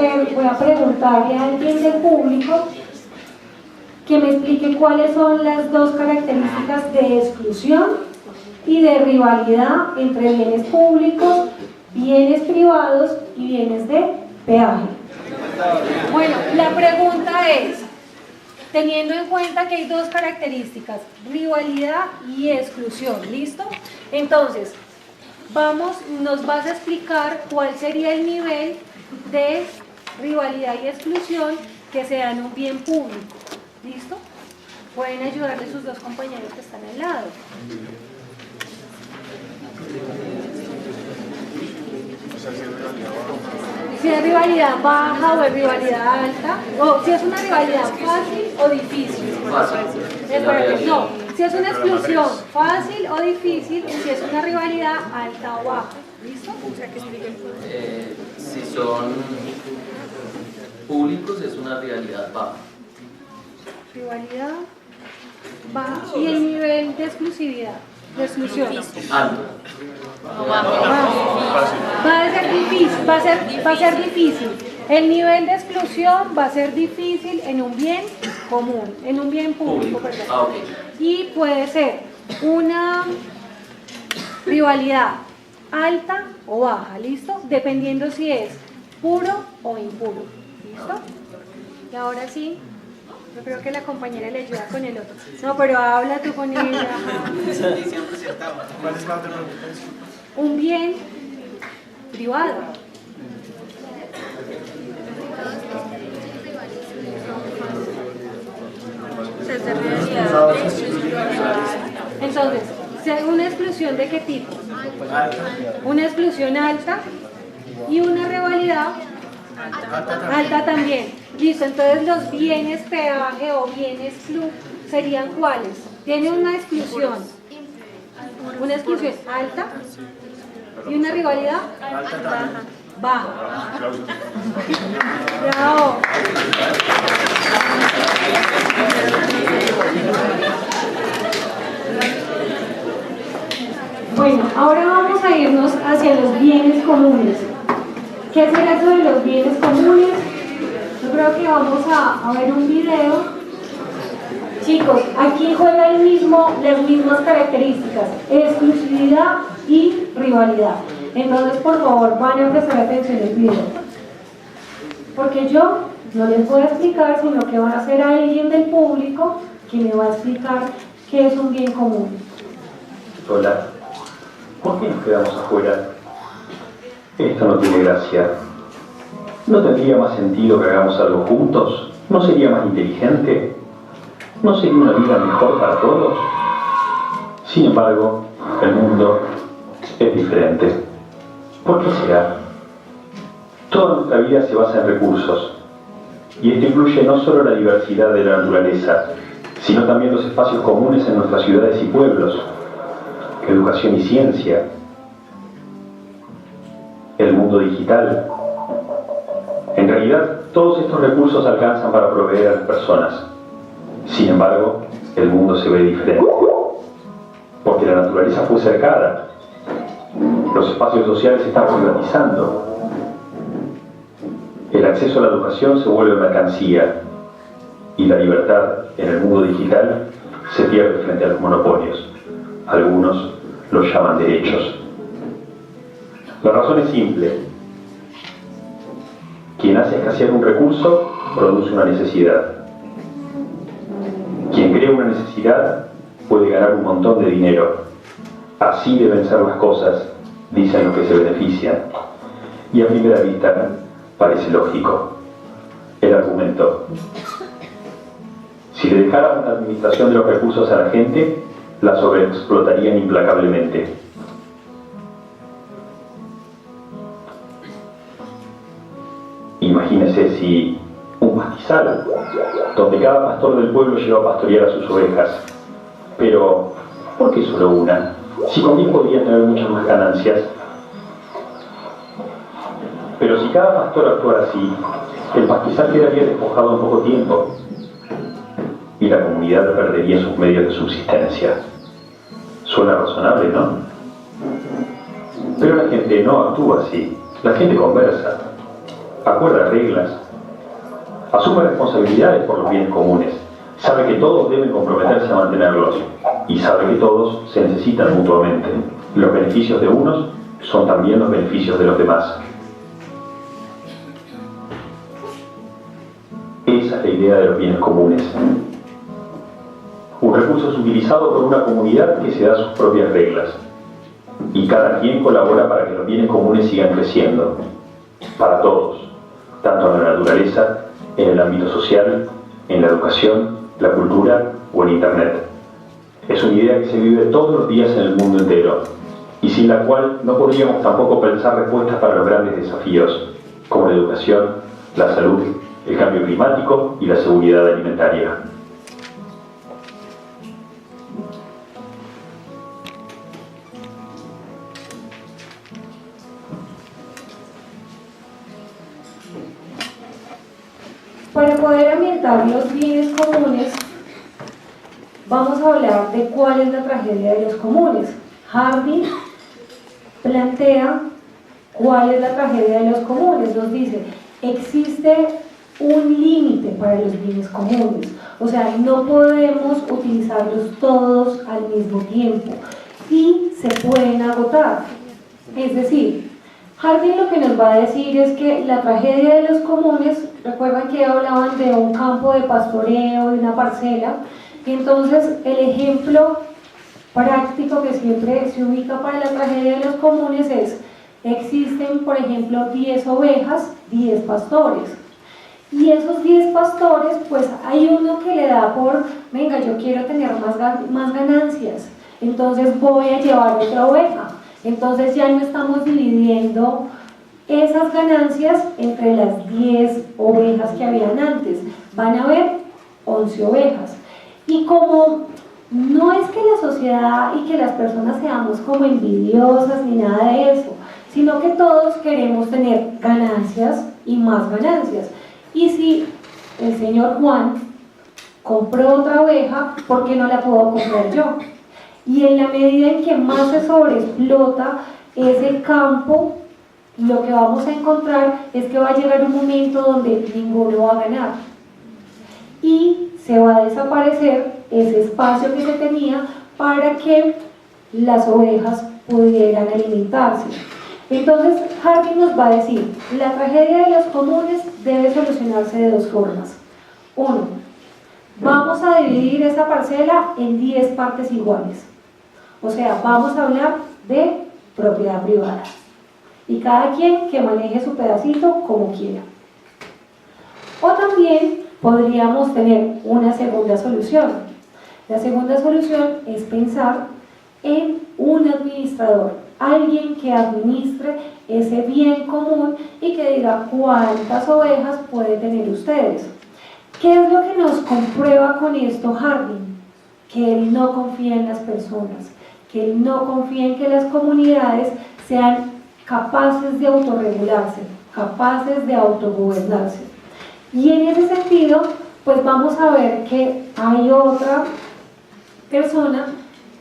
preguntarle a alguien del público que me explique cuáles son las dos características de exclusión y de rivalidad entre bienes públicos, bienes privados y bienes de peaje. Bueno, la pregunta es, teniendo en cuenta que hay dos características, rivalidad y exclusión, ¿listo? Entonces, nos vas a explicar cuál sería el nivel de rivalidad y exclusión que se da en un bien público, ¿listo? Pueden ayudarle sus dos compañeros que están al lado. Si es rivalidad baja o es rivalidad alta, o si es una rivalidad fácil o difícil. Espérate, no, si es una exclusión fácil o difícil, y si es una rivalidad alta o baja. ¿Listo? Si son públicos es una rivalidad baja. Rivalidad baja. ¿Y el nivel de exclusividad? De exclusión. Alto. Va a ser difícil, va a ser difícil. El nivel de exclusión va a ser difícil en un bien común, en un bien público, perdón. Okay. Y puede ser una rivalidad alta o baja, ¿listo? Dependiendo si es puro o impuro, ¿listo? Y ahora sí, yo creo que la compañera le ayuda con el otro. No, pero habla tú con ella. ¿Cuál es la otra pregunta? Un bien privado. Entonces, ¿una exclusión de qué tipo? Una exclusión alta y una rivalidad alta también. Listo, entonces los bienes peaje o bienes club serían ¿cuáles? Tiene una exclusión alta y una rivalidad baja. Bravo. Bueno, ahora vamos a irnos hacia los bienes comunes. ¿Qué será eso de los bienes comunes? Yo creo que vamos a ver un video. Chicos, aquí juegan las mismas características, exclusividad y rivalidad. Entonces, por favor, van a prestar atención al video. Porque yo no les voy a explicar, sino que va a ser alguien del público que me va a explicar qué es un bien común. Hola, ¿por qué nos quedamos afuera? Esto no tiene gracia. ¿No tendría más sentido que hagamos algo juntos? ¿No sería más inteligente? ¿No sería una vida mejor para todos? Sin embargo, el mundo es diferente. ¿Por qué será? Toda nuestra vida se basa en recursos, y esto incluye no solo la diversidad de la naturaleza, sino también los espacios comunes en nuestras ciudades y pueblos, educación y ciencia, el mundo digital. En realidad, todos estos recursos alcanzan para proveer a las personas. Sin embargo, el mundo se ve diferente, porque la naturaleza fue cercada, los espacios sociales se están privatizando, el acceso a la educación se vuelve mercancía, y la libertad en el mundo digital se pierde frente a los monopolios. Algunos los llaman derechos. La razón es simple. Quien hace escasear un recurso produce una necesidad. Quien crea una necesidad puede ganar un montón de dinero. Así deben ser las cosas, dicen los que se benefician. Y a primera vista parece lógico. El argumento: si le dejaran la administración de los recursos a la gente, la sobreexplotarían implacablemente. Imagínese si un pastizal, donde cada pastor del pueblo lleva a pastorear a sus ovejas. Pero, ¿por qué solo una? Si con 10 podría tener muchas más ganancias. Pero si cada pastor actuara así, el pastizal quedaría despojado en poco tiempo y la comunidad perdería sus medios de subsistencia. Suena razonable, ¿no? Pero la gente no actúa así. La gente conversa, acuerda reglas, asume responsabilidades por los bienes comunes, sabe que todos deben comprometerse a mantenerlos y sabe que todos se necesitan mutuamente. Los beneficios de unos son también los beneficios de los demás. Esa es la idea de los bienes comunes. Un recurso es utilizado por una comunidad que se da sus propias reglas y cada quien colabora para que los bienes comunes sigan creciendo, para todos, tanto en la naturaleza, en el ámbito social, en la educación, la cultura o en Internet. Es una idea que se vive todos los días en el mundo entero y sin la cual no podríamos tampoco pensar respuestas para los grandes desafíos, como la educación, la salud, el cambio climático y la seguridad alimentaria. Para poder ambientar los bienes comunes, vamos a hablar de cuál es la tragedia de los comunes. Hardy plantea cuál es la tragedia de los comunes. Nos dice, existe un límite para los bienes comunes. O sea, no podemos utilizarlos todos al mismo tiempo y se pueden agotar. Es decir, Hardy lo que nos va a decir es que la tragedia de los comunes, recuerdan que hablaban de un campo de pastoreo, de una parcela, y entonces el ejemplo práctico que siempre se ubica para la tragedia de los comunes es, existen por ejemplo 10 ovejas, 10 pastores, y esos 10 pastores, pues hay uno que le da por, venga, yo quiero tener más ganancias, entonces voy a llevar otra oveja. Entonces ya no estamos dividiendo esas ganancias entre las 10 ovejas que habían antes. Van a haber 11 ovejas. Y como no es que la sociedad y que las personas seamos como envidiosas ni nada de eso, sino que todos queremos tener ganancias y más ganancias. Y si el señor Juan compró otra oveja, ¿por qué no la puedo comprar yo? Y en la medida en que más se sobreexplota ese campo, lo que vamos a encontrar es que va a llegar un momento donde ninguno va a ganar. Y se va a desaparecer ese espacio que se tenía para que las ovejas pudieran alimentarse. Entonces, Hardy nos va a decir, la tragedia de los comunes debe solucionarse de dos formas. Uno, vamos a dividir esa parcela en 10 partes iguales. O sea, vamos a hablar de propiedad privada. Y cada quien que maneje su pedacito como quiera. O también podríamos tener una segunda solución. La segunda solución es pensar en un administrador, alguien que administre ese bien común y que diga cuántas ovejas puede tener ustedes. ¿Qué es lo que nos comprueba con esto Hardy? Que él no confía en las personas, que él no confía en que las comunidades sean capaces de autorregularse, capaces de autogobernarse. Y en ese sentido, pues vamos a ver que hay otra persona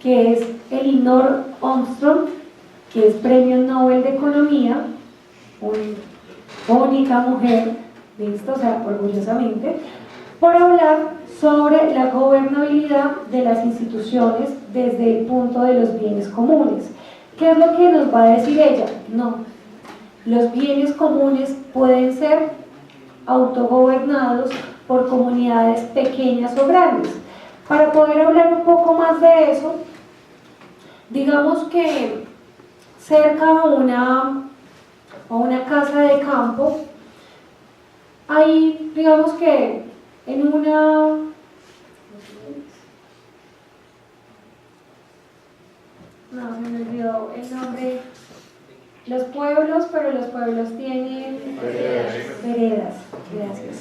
que es Elinor Ostrom, que es Premio Nobel de Economía, una única mujer, listo, o sea, orgullosamente, por hablar sobre la gobernabilidad de las instituciones desde el punto de los bienes comunes. ¿Qué es lo que nos va a decir ella? No, los bienes comunes pueden ser autogobernados por comunidades pequeñas o grandes. Para poder hablar un poco más de eso, digamos que cerca a una casa de campo, hay, digamos que en una... No, se me olvidó el nombre. Los pueblos, pero los pueblos tienen veredas. Gracias.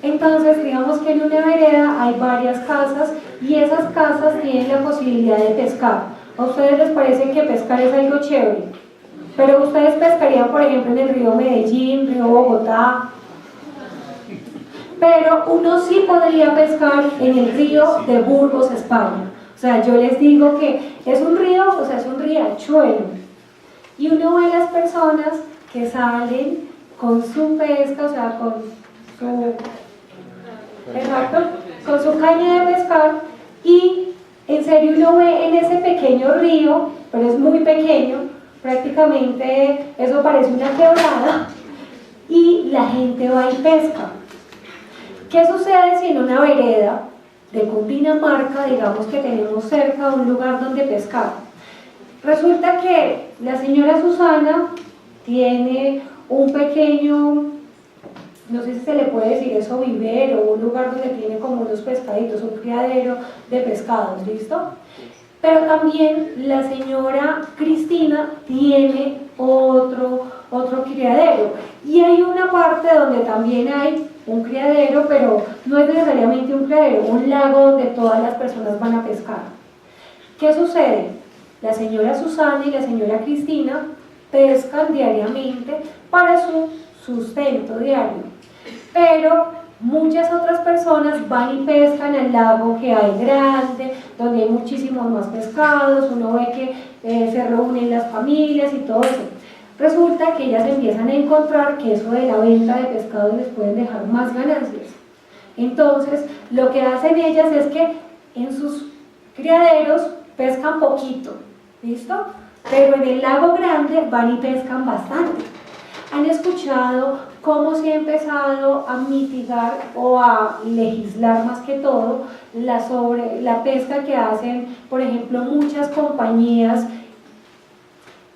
Entonces, digamos que en una vereda hay varias casas y esas casas tienen la posibilidad de pescar. ¿A ustedes les parece que pescar es algo chévere? Pero ustedes pescarían, por ejemplo, en el río Medellín, río Bogotá. Pero uno sí podría pescar en el río de Burgos, España. O sea, yo les digo que es un río, o sea, es un riachuelo. Y uno ve las personas que salen con su pesca, o sea, con su caña de pescar, y en serio uno ve en ese pequeño río, pero es muy pequeño, prácticamente eso parece una quebrada, y la gente va y pesca. ¿Qué sucede si en una vereda de Cundinamarca, digamos que tenemos cerca un lugar donde pescar? Resulta que la señora Susana tiene un pequeño, no sé si se le puede decir eso, vivero, un lugar donde tiene como unos pescaditos, un criadero de pescados, ¿listo? Pero también la señora Cristina tiene otro criadero, y hay una parte donde también hay un criadero, pero no es necesariamente un criadero, un lago donde todas las personas van a pescar. ¿Qué sucede? La señora Susana y la señora Cristina pescan diariamente para su sustento diario, pero muchas otras personas van y pescan al lago que hay grande, donde hay muchísimos más pescados, uno ve que se reúnen las familias y todo eso. Resulta que ellas empiezan a encontrar que eso de la venta de pescados les pueden dejar más ganancias. Entonces, lo que hacen ellas es que en sus criaderos pescan poquito, ¿listo? Pero en el lago grande van y pescan bastante. ¿Han escuchado cómo se ha empezado a mitigar o a legislar más que todo sobre la pesca que hacen, por ejemplo, muchas compañías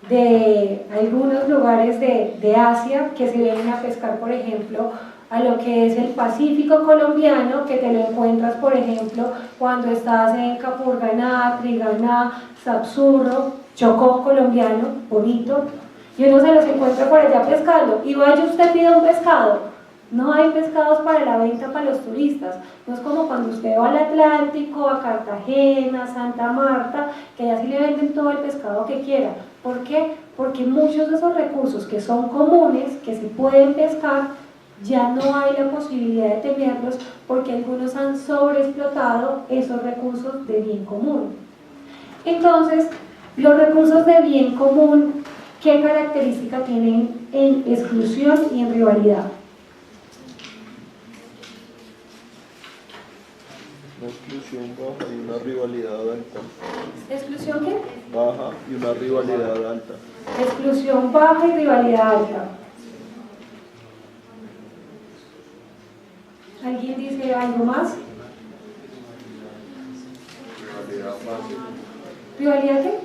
de algunos lugares de Asia que se vienen a pescar, por ejemplo, a lo que es el Pacífico colombiano, que te lo encuentras, por ejemplo, cuando estás en Capurganá, Triganá, Sapsurro, Chocó colombiano, bonito, y uno se los encuentra por allá pescando, y vaya usted pide un pescado, no hay pescados para la venta para los turistas, no es como cuando usted va al Atlántico, a Cartagena, Santa Marta, que allá sí le venden todo el pescado que quiera. ¿Por qué? Porque muchos de esos recursos que son comunes, que se pueden pescar, ya no hay la posibilidad de tenerlos porque algunos han sobreexplotado esos recursos de bien común. Entonces, los recursos de bien común, ¿qué característica tienen en exclusión y en rivalidad? Una exclusión baja y una rivalidad alta. ¿Exclusión qué? Baja y una rivalidad alta. Exclusión baja y rivalidad alta. ¿Alguien dice algo más? Rivalidad fácil. ¿Rivalidad qué?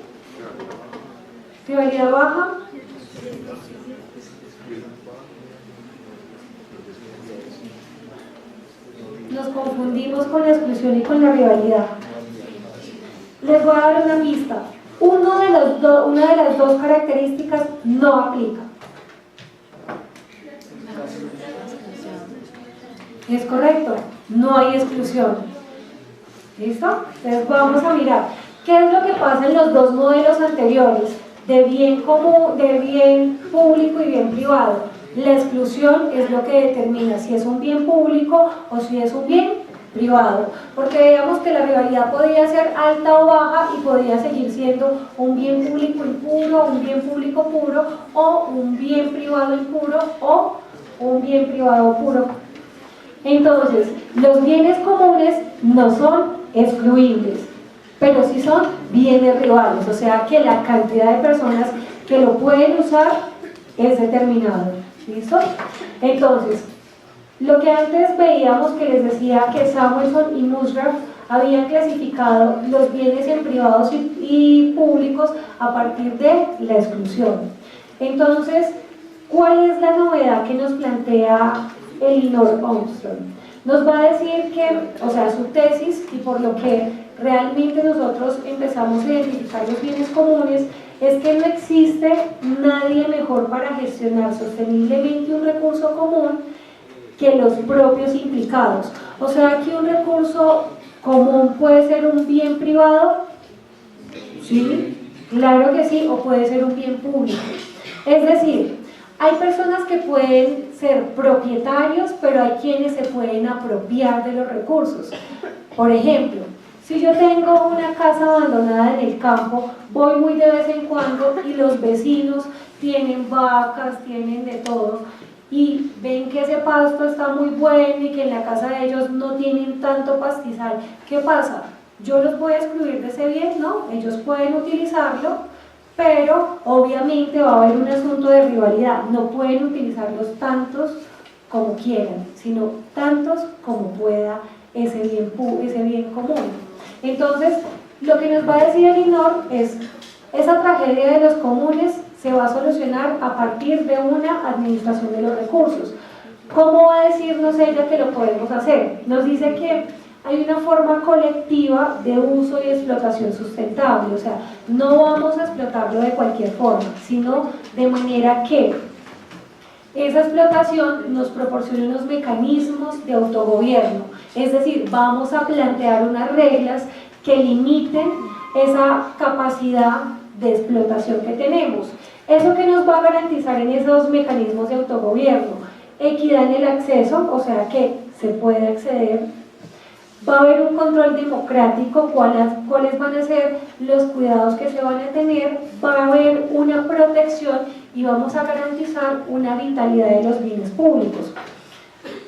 ¿Rivalidad baja? Nos confundimos con la exclusión y con la rivalidad. Les voy a dar una pista. Una de las dos características no aplica. Es correcto, no hay exclusión. ¿Listo? Entonces vamos a mirar qué es lo que pasa en los dos modelos anteriores de bien común, de bien público y bien privado. La exclusión es lo que determina si es un bien público o si es un bien privado, porque veíamos que la rivalidad podía ser alta o baja y podía seguir siendo un bien público impuro, un bien público puro, o un bien privado impuro o un bien privado puro. Entonces, los bienes comunes no son excluibles, pero sí son bienes rivales, o sea que la cantidad de personas que lo pueden usar es determinado. ¿Listo? Entonces, lo que antes veíamos que les decía que Samuelson y Musgrave habían clasificado los bienes en privados y públicos a partir de la exclusión. Entonces, ¿cuál es la novedad que nos plantea Elinor Armstrong? Nos va a decir que, o sea, su tesis, y por lo que realmente nosotros empezamos a identificar los bienes comunes, es que no existe nadie mejor para gestionar sosteniblemente un recurso común que los propios implicados. O sea, que un recurso común puede ser un bien privado, sí, claro que sí, o puede ser un bien público. Es decir, hay personas que pueden ser propietarios, pero hay quienes se pueden apropiar de los recursos. Por ejemplo, si yo tengo una casa abandonada en el campo, voy muy de vez en cuando y los vecinos tienen vacas, tienen de todo, y ven que ese pasto está muy bueno y que en la casa de ellos no tienen tanto pastizal. ¿Qué pasa? ¿Yo los voy a excluir de ese bien? No, ellos pueden utilizarlo, pero obviamente va a haber un asunto de rivalidad. No pueden utilizarlos tantos como quieran, sino tantos como pueda ese bien común. Entonces, lo que nos va a decir Elinor es, esa tragedia de los comunes se va a solucionar a partir de una administración de los recursos. ¿Cómo va a decirnos ella que lo podemos hacer? Nos dice que hay una forma colectiva de uso y explotación sustentable, o sea, no vamos a explotarlo de cualquier forma, sino de manera que esa explotación nos proporcione unos mecanismos de autogobierno, es decir, vamos a plantear unas reglas que limiten esa capacidad de explotación que tenemos. ¿Eso que nos va a garantizar en esos mecanismos de autogobierno? Equidad en el acceso, o sea que se puede acceder. Va a haber un control democrático, cuáles van a ser los cuidados que se van a tener, va a haber una protección y vamos a garantizar una vitalidad de los bienes públicos.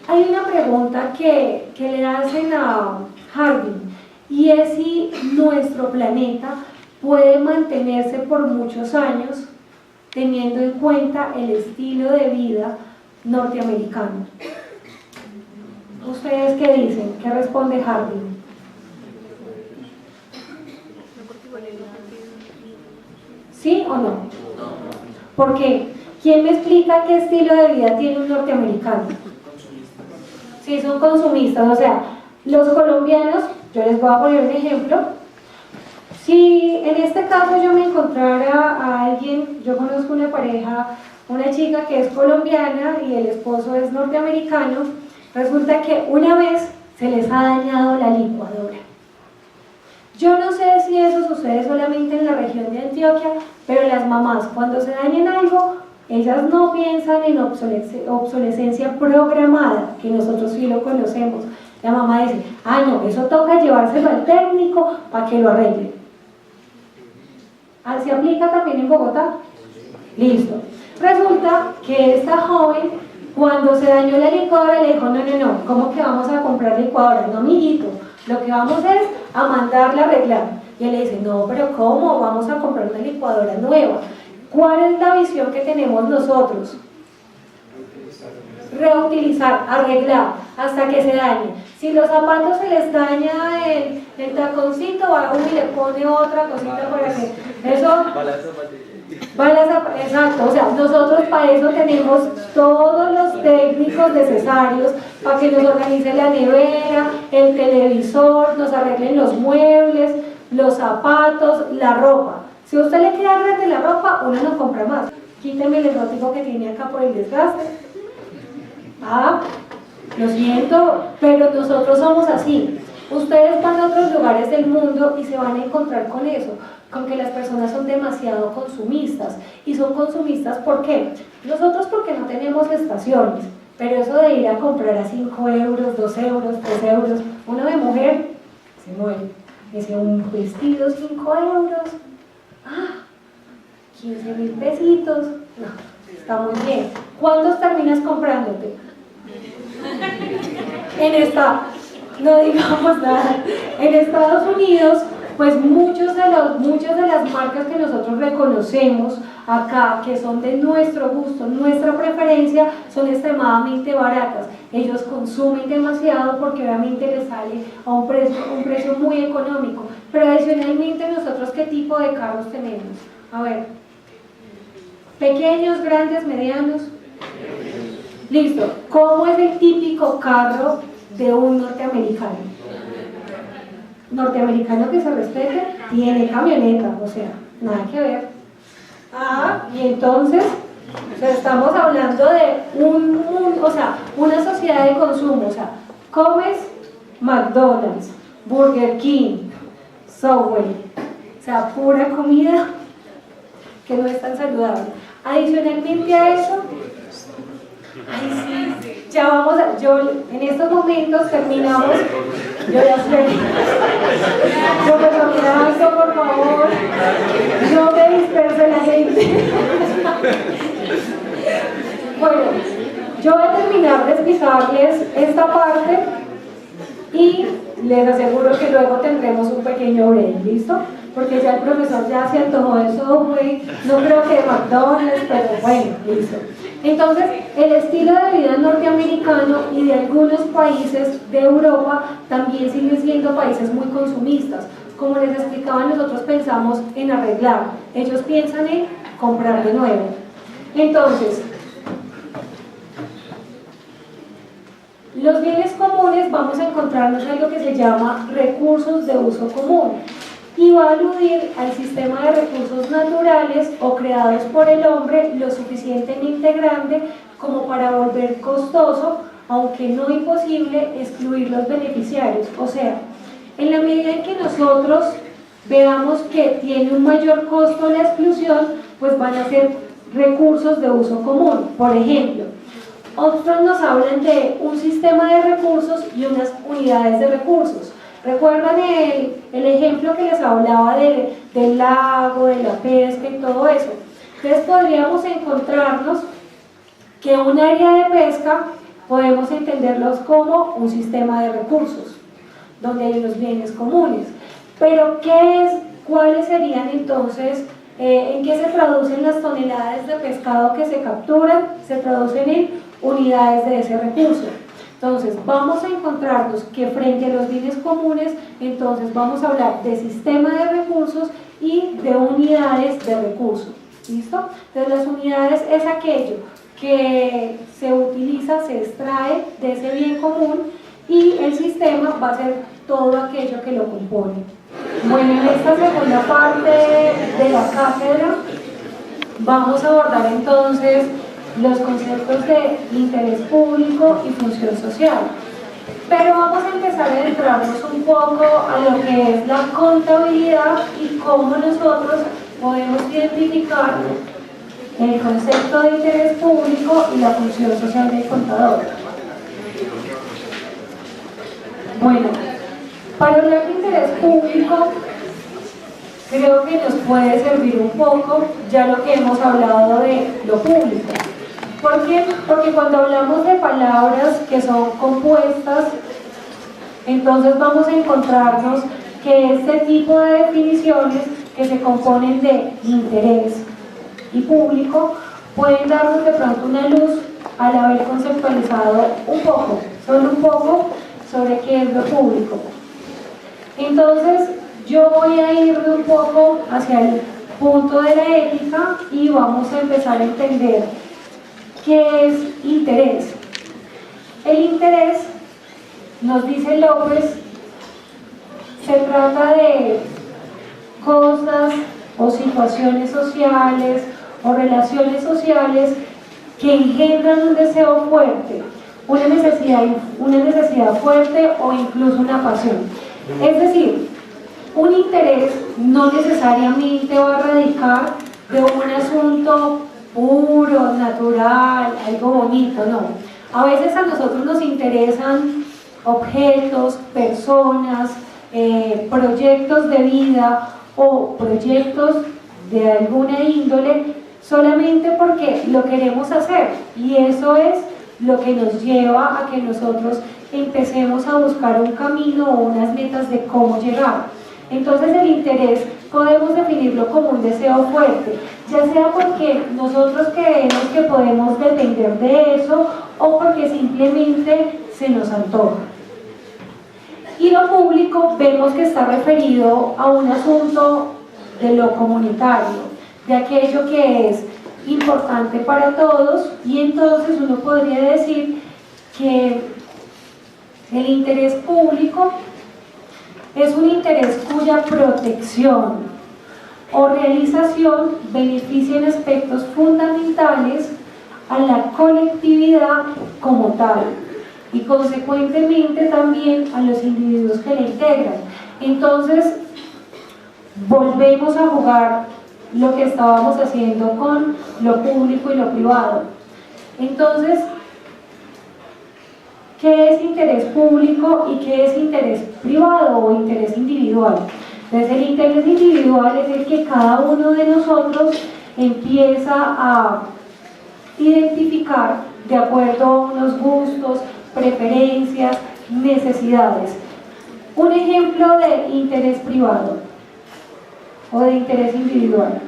Hay una pregunta que le hacen a Harding, y es si nuestro planeta puede mantenerse por muchos años teniendo en cuenta el estilo de vida norteamericano. ¿Ustedes qué dicen? ¿Qué responde Harding? ¿Sí o no? ¿Por qué? ¿Quién me explica qué estilo de vida tiene un norteamericano? Sí, son consumistas, o sea, los colombianos, yo les voy a poner un ejemplo. Si en este caso yo me encontrara a alguien, yo conozco una pareja, una chica que es colombiana y el esposo es norteamericano, resulta que una vez se les ha dañado la licuadora. Yo no sé si eso sucede solamente en la región de Antioquia, pero las mamás cuando se dañan algo, ellas no piensan en obsolescencia programada, que nosotros sí lo conocemos. La mamá dice, ah no, eso toca llevárselo al técnico para que lo arregle. ¿Se aplica también en Bogotá? Listo. Resulta que esta joven, cuando se dañó la licuadora, le dijo, no, ¿cómo que vamos a comprar licuadora? No, amiguito, lo que vamos es a mandarla a arreglar. Y él le dice, no, pero ¿cómo? Vamos a comprar una licuadora nueva. ¿Cuál es la visión que tenemos nosotros? Reutilizar, arreglar, hasta que se dañe. Si los zapatos se les daña el taconcito, va uno y le pone otra cosita para que eso... Exacto, o sea, nosotros para eso tenemos todos los técnicos necesarios para que nos organice la nevera, el televisor, nos arreglen los muebles, los zapatos, la ropa. Si a usted le queda grande la ropa, uno no compra más. Quíteme el erótico que tiene acá por el desgaste. Ah, lo siento, pero nosotros somos así. Ustedes van a otros lugares del mundo y se van a encontrar con eso, con que las personas son demasiado consumistas. ¿Y son consumistas por qué? Nosotros porque no tenemos estaciones, pero eso de ir a comprar a 5 euros, 2 euros, 3 euros, uno de mujer se muere. Dice, un vestido 5 euros, 15.000 pesitos, no, está muy bien. ¿Cuántos terminas comprándote? no digamos nada, en Estados Unidos, pues muchas de las marcas que nosotros reconocemos acá, que son de nuestro gusto, nuestra preferencia, son extremadamente baratas. Ellos consumen demasiado porque obviamente les sale a un precio muy económico. Pero adicionalmente, nosotros, ¿qué tipo de carros tenemos? A ver, pequeños, grandes, medianos. Listo. ¿Cómo es el típico carro de un norteamericano? Norteamericano que se respete, tiene camioneta, o sea, nada que ver. Y entonces, o sea, estamos hablando de una sociedad de consumo, o sea, comes McDonald's, Burger King, Subway, o sea, pura comida que no es tan saludable. Adicionalmente a eso, ya en estos momentos terminamos, yo ya sé, yo me caminando, por favor, no me disperse la gente. Bueno, yo voy a terminar de explicarles esta parte y les aseguro que luego tendremos un pequeño break, ¿listo? Porque ya el profesor ya se antojó de Subway, no creo que de McDonald's, pero bueno, listo. Entonces, el estilo de vida norteamericano y de algunos países de Europa también siguen siendo países muy consumistas. Como les explicaba, nosotros pensamos en arreglar, ellos piensan en comprar de nuevo. Entonces, los bienes comunes, vamos a encontrarnos algo que se llama recursos de uso común y va a aludir al sistema de recursos naturales o creados por el hombre lo suficientemente grande como para volver costoso, aunque no imposible, excluir los beneficiarios. O sea, en la medida en que nosotros veamos que tiene un mayor costo la exclusión, pues van a ser recursos de uso común. Por ejemplo, otros nos hablan de un sistema de recursos y unas unidades de recursos. ¿Recuerdan el ejemplo que les hablaba del lago, de la pesca y todo eso? Entonces podríamos encontrarnos que un área de pesca podemos entenderlos como un sistema de recursos, donde hay unos bienes comunes. Pero ¿cuáles serían entonces, en qué se traducen las toneladas de pescado que se capturan? Se traducen en unidades de ese recurso. Entonces, vamos a encontrarnos que frente a los bienes comunes, entonces vamos a hablar de sistema de recursos y de unidades de recursos. ¿Listo? Entonces, las unidades es aquello que se utiliza, se extrae de ese bien común, y el sistema va a ser todo aquello que lo compone. Bueno, en esta segunda parte de la cátedra vamos a abordar entonces los conceptos de interés público y función social. Pero vamos a empezar a adentrarnos un poco a lo que es la contabilidad y cómo nosotros podemos identificar el concepto de interés público y la función social del contador. Bueno, para hablar de interés público, creo que nos puede servir un poco ya lo que hemos hablado de lo público. ¿Por qué? Porque cuando hablamos de palabras que son compuestas, entonces vamos a encontrarnos que este tipo de definiciones que se componen de interés y público pueden darnos de pronto una luz al haber conceptualizado un poco, solo un poco, sobre qué es lo público. Entonces, yo voy a ir un poco hacia el punto de la ética y vamos a empezar a entender qué es interés. El interés, nos dice López, se trata de cosas o situaciones sociales o relaciones sociales que engendran un deseo fuerte, una necesidad fuerte o incluso una pasión. Es decir, un interés no necesariamente va a radicar de un asunto puro, natural, algo bonito, no. A veces a nosotros nos interesan objetos, personas, proyectos de vida o proyectos de alguna índole solamente porque lo queremos hacer, y eso es lo que nos lleva a que nosotros empecemos a buscar un camino o unas metas de cómo llegar. Entonces el interés podemos definirlo como un deseo fuerte, ya sea porque nosotros creemos que podemos depender de eso o porque simplemente se nos antoja. Y lo público vemos que está referido a un asunto de lo comunitario, de aquello que es importante para todos, y entonces uno podría decir que el interés público es un interés cuya protección o realización beneficia en aspectos fundamentales a la colectividad como tal y consecuentemente también a los individuos que la integran. Entonces volvemos a jugar lo que estábamos haciendo con lo público y lo privado. Entonces, ¿qué es interés público y qué es interés privado o interés individual? Entonces, el interés individual es el que cada uno de nosotros empieza a identificar de acuerdo a unos gustos, preferencias, necesidades. Un ejemplo de interés privado o de interés individual.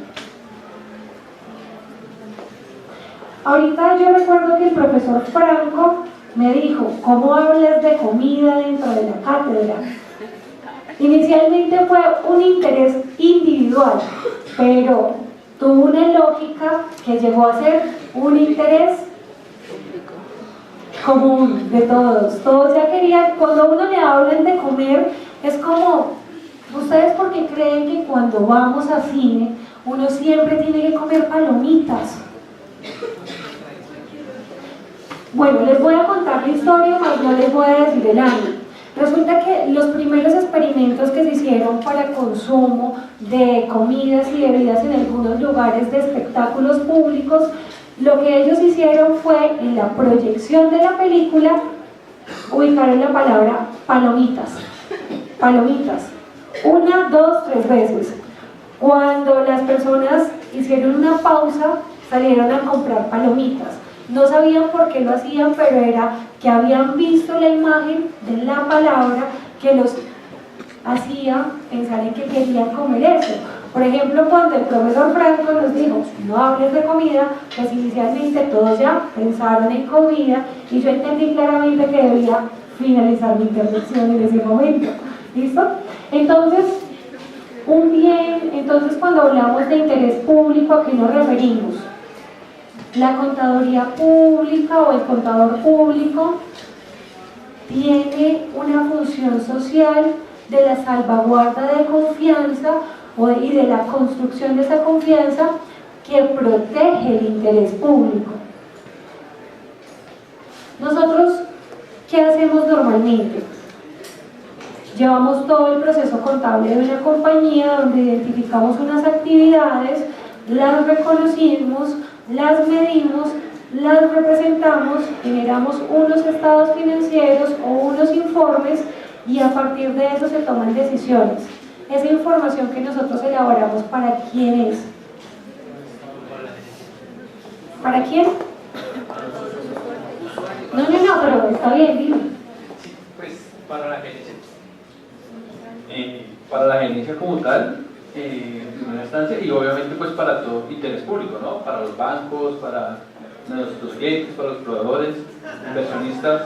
Ahorita yo recuerdo que el profesor Franco me dijo, ¿cómo hablas de comida dentro de la cátedra? Inicialmente fue un interés individual, pero tuvo una lógica que llegó a ser un interés común de todos. Todos ya querían, cuando uno le hablan de comer, es como, ¿ustedes por qué creen que cuando vamos a cine uno siempre tiene que comer palomitas? Bueno, les voy a contar la historia, mas no les voy a decir el año. Resulta que los primeros experimentos que se hicieron para consumo de comidas y bebidas en algunos lugares de espectáculos públicos, lo que ellos hicieron fue, en la proyección de la película, ubicaron la palabra palomitas. Palomitas. 1, 2, 3 veces. Cuando las personas hicieron una pausa, salieron a comprar palomitas. No sabían por qué lo hacían, pero era que habían visto la imagen de la palabra que los hacía pensar en que querían comer eso. Por ejemplo, cuando el profesor Franco nos dijo, no hables de comida, pues inicialmente todos ya pensaron en comida y yo entendí claramente que debía finalizar mi intervención en ese momento. ¿Listo? Entonces, cuando hablamos de interés público, ¿a qué nos referimos? La contaduría pública o el contador público tiene una función social de la salvaguarda de confianza y de la construcción de esa confianza que protege el interés público. Nosotros, ¿qué hacemos normalmente? Llevamos todo el proceso contable de una compañía donde identificamos unas actividades, las reconocimos, las medimos, las representamos, generamos unos estados financieros o unos informes y a partir de eso se toman decisiones. Esa información que nosotros elaboramos, ¿para quién es? ¿Para quién? No, pero está bien, dime. Pues para la gerencia. Para la gerencia como tal, en primera instancia, y obviamente pues para todo interés público, ¿no? Para los bancos, para nuestros clientes, para los proveedores, inversionistas.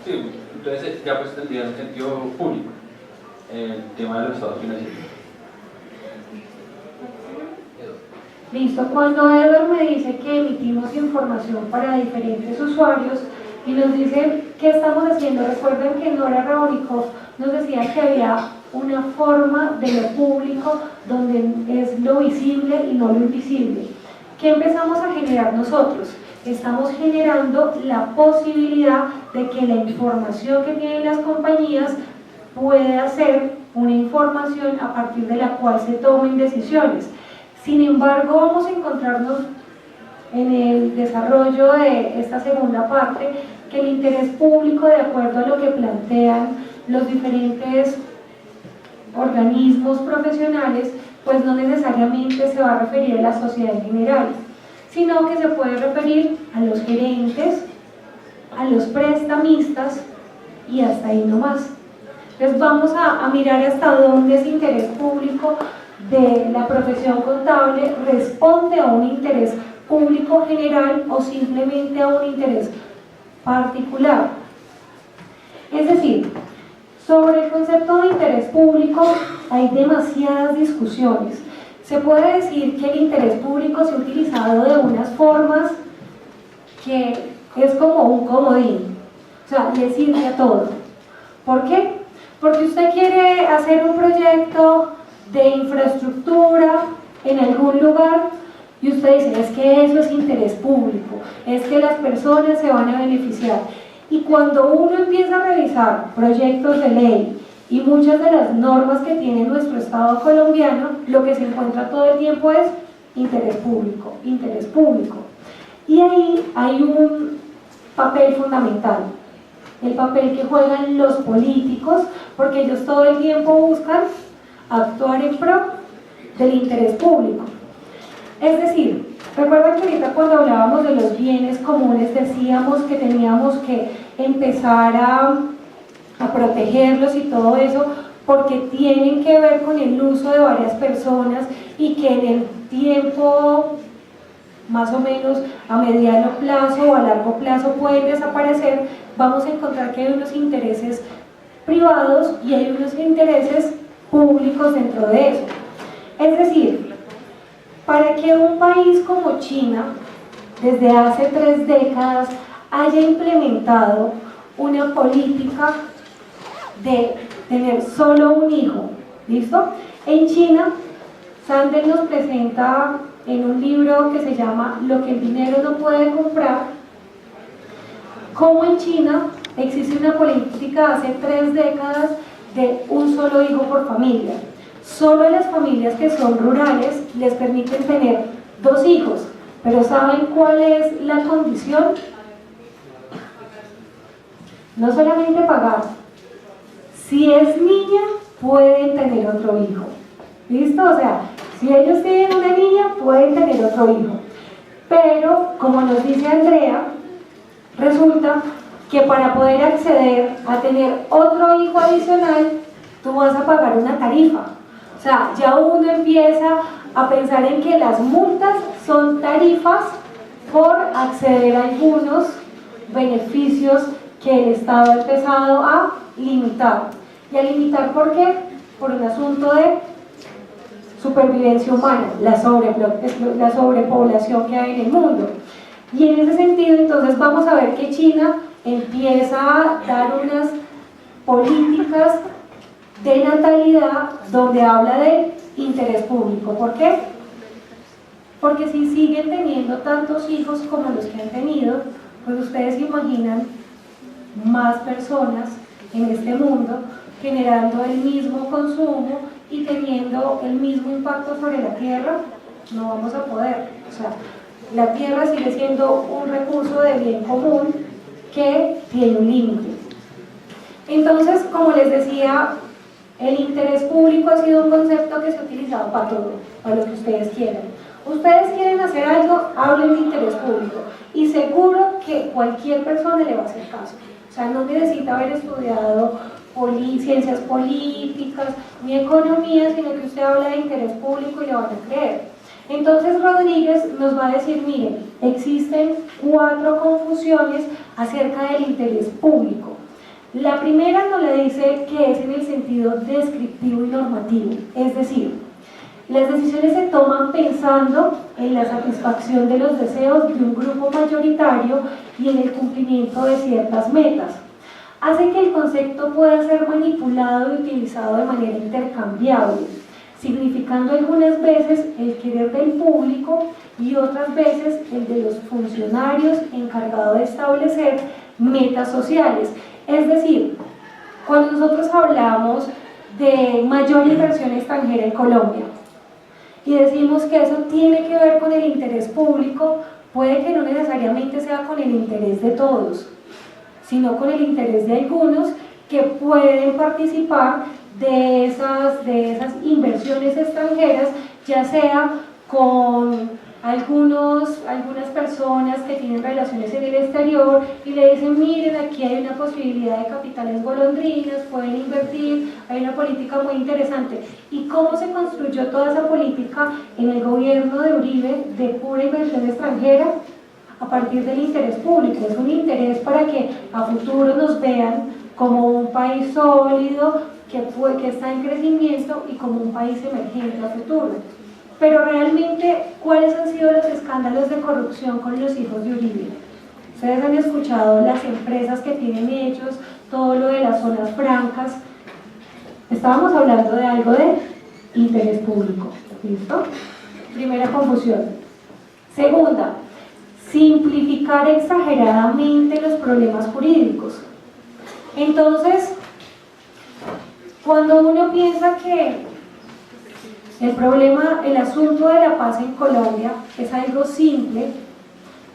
Sí, entonces ya pues tendría un sentido público el tema de los estados financieros. Listo, cuando Edward me dice que emitimos información para diferentes usuarios y nos dice qué estamos haciendo, recuerden que Nora Raborikov nos decía que había una forma de lo público donde es lo visible y no lo invisible. ¿Qué empezamos a generar nosotros? Estamos generando la posibilidad de que la información que tienen las compañías pueda ser una información a partir de la cual se tomen decisiones. Sin embargo, vamos a encontrarnos en el desarrollo de esta segunda parte que el interés público, de acuerdo a lo que plantean los diferentes organismos profesionales, pues no necesariamente se va a referir a la sociedad en general, sino que se puede referir a los gerentes, a los prestamistas y hasta ahí nomás. Entonces vamos a mirar hasta dónde ese interés público de la profesión contable responde a un interés público general o simplemente a un interés particular. Es decir, sobre el concepto de interés público hay demasiadas discusiones. Se puede decir que el interés público se ha utilizado de unas formas que es como un comodín, o sea, le sirve a todo. ¿Por qué? Porque usted quiere hacer un proyecto de infraestructura en algún lugar y usted dice, es que eso es interés público, es que las personas se van a beneficiar. Y cuando uno empieza a revisar proyectos de ley y muchas de las normas que tiene nuestro Estado colombiano, lo que se encuentra todo el tiempo es interés público, interés público. Y ahí hay un papel fundamental, el papel que juegan los políticos, porque ellos todo el tiempo buscan actuar en pro del interés público. Es decir, recuerdan que ahorita cuando hablábamos de los bienes comunes decíamos que teníamos que empezar a protegerlos y todo eso porque tienen que ver con el uso de varias personas y que en el tiempo más o menos a mediano plazo o a largo plazo pueden desaparecer. Vamos a encontrar que hay unos intereses privados y hay unos intereses públicos dentro de eso. Es decir, para que un país como China, desde hace 3 décadas, haya implementado una política de tener solo un hijo, ¿listo? En China, Sandel nos presenta en un libro que se llama Lo que el dinero no puede comprar, cómo en China existe una política hace 3 décadas de un solo hijo por familia. Solo las familias que son rurales les permiten tener 2 hijos, pero ¿saben cuál es la condición? No solamente pagar, si es niña pueden tener otro hijo, ¿listo? O sea, si ellos tienen una niña pueden tener otro hijo, pero como nos dice Andrea, resulta que para poder acceder a tener otro hijo adicional, tú vas a pagar una tarifa. O sea, ya uno empieza a pensar en que las multas son tarifas por acceder a algunos beneficios que el Estado ha empezado a limitar. ¿Y a limitar por qué? Por un asunto de supervivencia humana, la sobrepoblación que hay en el mundo. Y en ese sentido, entonces, vamos a ver que China empieza a dar unas políticas de natalidad donde habla de interés público. ¿Por qué? Porque si siguen teniendo tantos hijos como los que han tenido, pues ustedes imaginan más personas en este mundo generando el mismo consumo y teniendo el mismo impacto sobre la tierra, no vamos a poder. O sea, la tierra sigue siendo un recurso de bien común que tiene un límite. Entonces, como les decía, el interés público ha sido un concepto que se ha utilizado para todo, para lo que ustedes quieran. Ustedes quieren hacer algo, hablen de interés público y seguro que cualquier persona le va a hacer caso. O sea, no necesita haber estudiado ciencias políticas ni economía, sino que usted habla de interés público y le van a creer. Entonces Rodríguez nos va a decir, miren, existen 4 confusiones acerca del interés público. La primera nos le dice que es en el sentido descriptivo y normativo, es decir, las decisiones se toman pensando en la satisfacción de los deseos de un grupo mayoritario y en el cumplimiento de ciertas metas. Hace que el concepto pueda ser manipulado y utilizado de manera intercambiable, significando algunas veces el querer del público y otras veces el de los funcionarios encargados de establecer metas sociales. Es decir, cuando nosotros hablamos de mayor inversión extranjera en Colombia y decimos que eso tiene que ver con el interés público, puede que no necesariamente sea con el interés de todos, sino con el interés de algunos que pueden participar de esas inversiones extranjeras, ya sea con algunas personas que tienen relaciones en el exterior y le dicen, miren, aquí hay una posibilidad de capitales golondrinas, pueden invertir, hay una política muy interesante. ¿Y cómo se construyó toda esa política en el gobierno de Uribe de pura inversión extranjera? A partir del interés público. Es un interés para que a futuro nos vean como un país sólido, que está en crecimiento y como un país emergente a futuro. Pero realmente, ¿cuáles han sido los escándalos de corrupción con los hijos de Uribe? Ustedes han escuchado las empresas que tienen ellos, todo lo de las zonas francas. Estábamos hablando de algo de interés público. ¿Listo? Primera confusión. Segunda, simplificar exageradamente los problemas jurídicos. Entonces, cuando uno piensa que el asunto de la paz en Colombia es algo simple,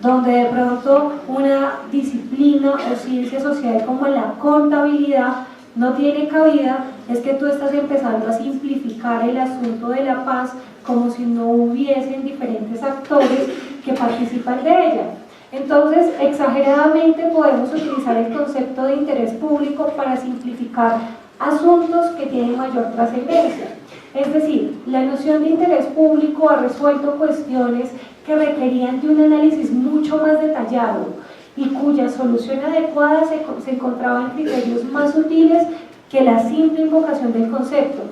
donde de pronto una disciplina o ciencia social como la contabilidad no tiene cabida, es que tú estás empezando a simplificar el asunto de la paz como si no hubiesen diferentes actores que participan de ella. Entonces, exageradamente podemos utilizar el concepto de interés público para simplificar asuntos que tienen mayor trascendencia. Es decir, la noción de interés público ha resuelto cuestiones que requerían de un análisis mucho más detallado y cuya solución adecuada se encontraba en criterios más sutiles que la simple invocación del concepto.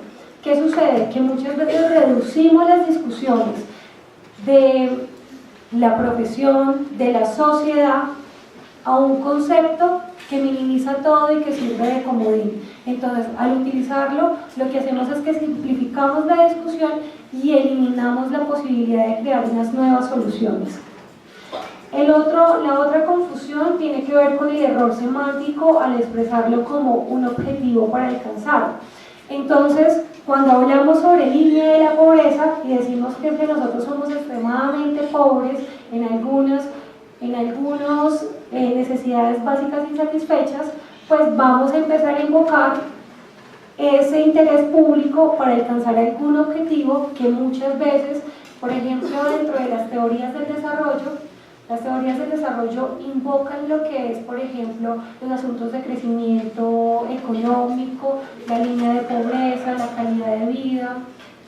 ¿Qué sucede? Que muchas veces reducimos las discusiones de la profesión, de la sociedad, a un concepto que minimiza todo y que sirve de comodín. Entonces, al utilizarlo, lo que hacemos es que simplificamos la discusión y eliminamos la posibilidad de crear unas nuevas soluciones. La otra confusión tiene que ver con el error semántico al expresarlo como un objetivo para alcanzar. Entonces, cuando hablamos sobre línea de la pobreza y decimos que nosotros somos extremadamente pobres en algunas necesidades básicas insatisfechas, pues vamos a empezar a invocar ese interés público para alcanzar algún objetivo que muchas veces, por ejemplo, dentro de las teorías del desarrollo invocan lo que es, por ejemplo, los asuntos de crecimiento económico, la línea de pobreza, la calidad de vida,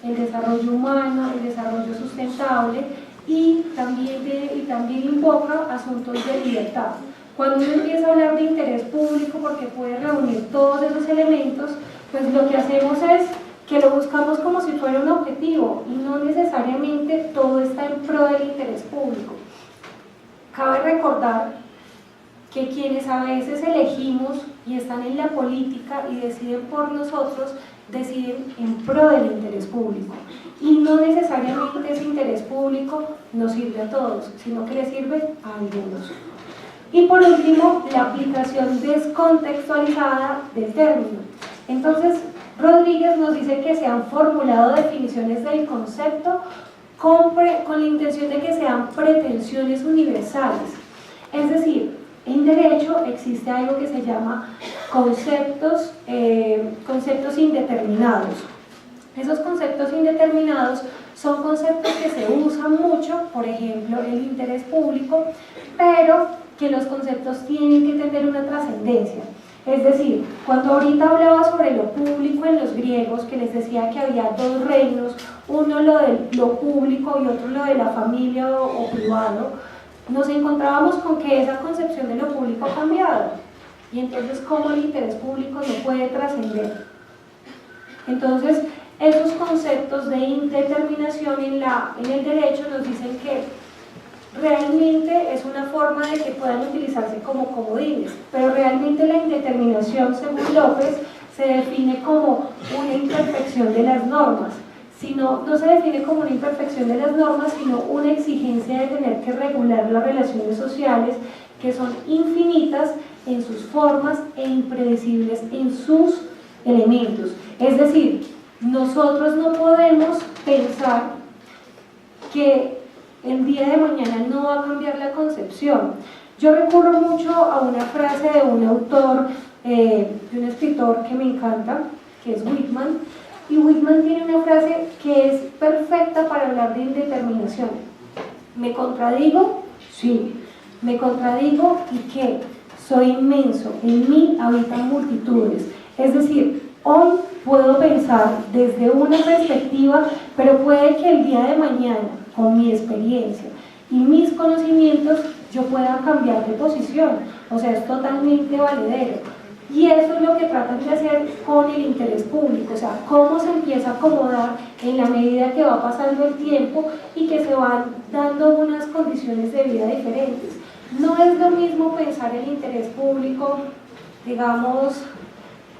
el desarrollo humano, el desarrollo sustentable y también invoca asuntos de libertad. Cuando uno empieza a hablar de interés público, porque puede reunir todos esos elementos, pues lo que hacemos es que lo buscamos como si fuera un objetivo y no necesariamente todo está en pro del interés público. Cabe recordar que quienes a veces elegimos y están en la política y deciden por nosotros, deciden en pro del interés público. Y no necesariamente ese interés público nos sirve a todos, sino que le sirve a algunos. Y por último, la aplicación descontextualizada del término. Entonces, Rodríguez nos dice que se han formulado definiciones del concepto con la intención de que sean pretensiones universales. Es decir, en derecho existe algo que se llama conceptos indeterminados. Esos conceptos indeterminados son conceptos que se usan mucho, por ejemplo, el interés público, pero que los conceptos tienen que tener una trascendencia. Es decir, cuando ahorita hablaba sobre lo público en los griegos, que les decía que había dos reinos, uno lo de lo público y otro lo de la familia o privado, nos encontrábamos con que esa concepción de lo público ha cambiado. Y entonces, ¿cómo el interés público no puede trascender? Entonces, esos conceptos de indeterminación en el derecho nos dicen que realmente es una forma de que puedan utilizarse como comodines, pero realmente la indeterminación, según López, se define como una imperfección de las normas. No se define como una imperfección de las normas, sino una exigencia de tener que regular las relaciones sociales que son infinitas en sus formas e impredecibles en sus elementos. Es decir, nosotros no podemos pensar que el día de mañana no va a cambiar la concepción. Yo recurro mucho a una frase de un autor, de un escritor que me encanta, que es Whitman, y Whitman tiene una frase que es perfecta para hablar de indeterminación. ¿Me contradigo? Sí. ¿Me contradigo y qué? Soy inmenso, en mí habitan multitudes. Es decir, hoy puedo pensar desde una perspectiva, pero puede que el día de mañana, con mi experiencia y mis conocimientos, yo pueda cambiar de posición. O sea, es totalmente valedero. Y eso es lo que tratan de hacer con el interés público, o sea, cómo se empieza a acomodar en la medida que va pasando el tiempo y que se van dando unas condiciones de vida diferentes. No es lo mismo pensar el interés público, digamos,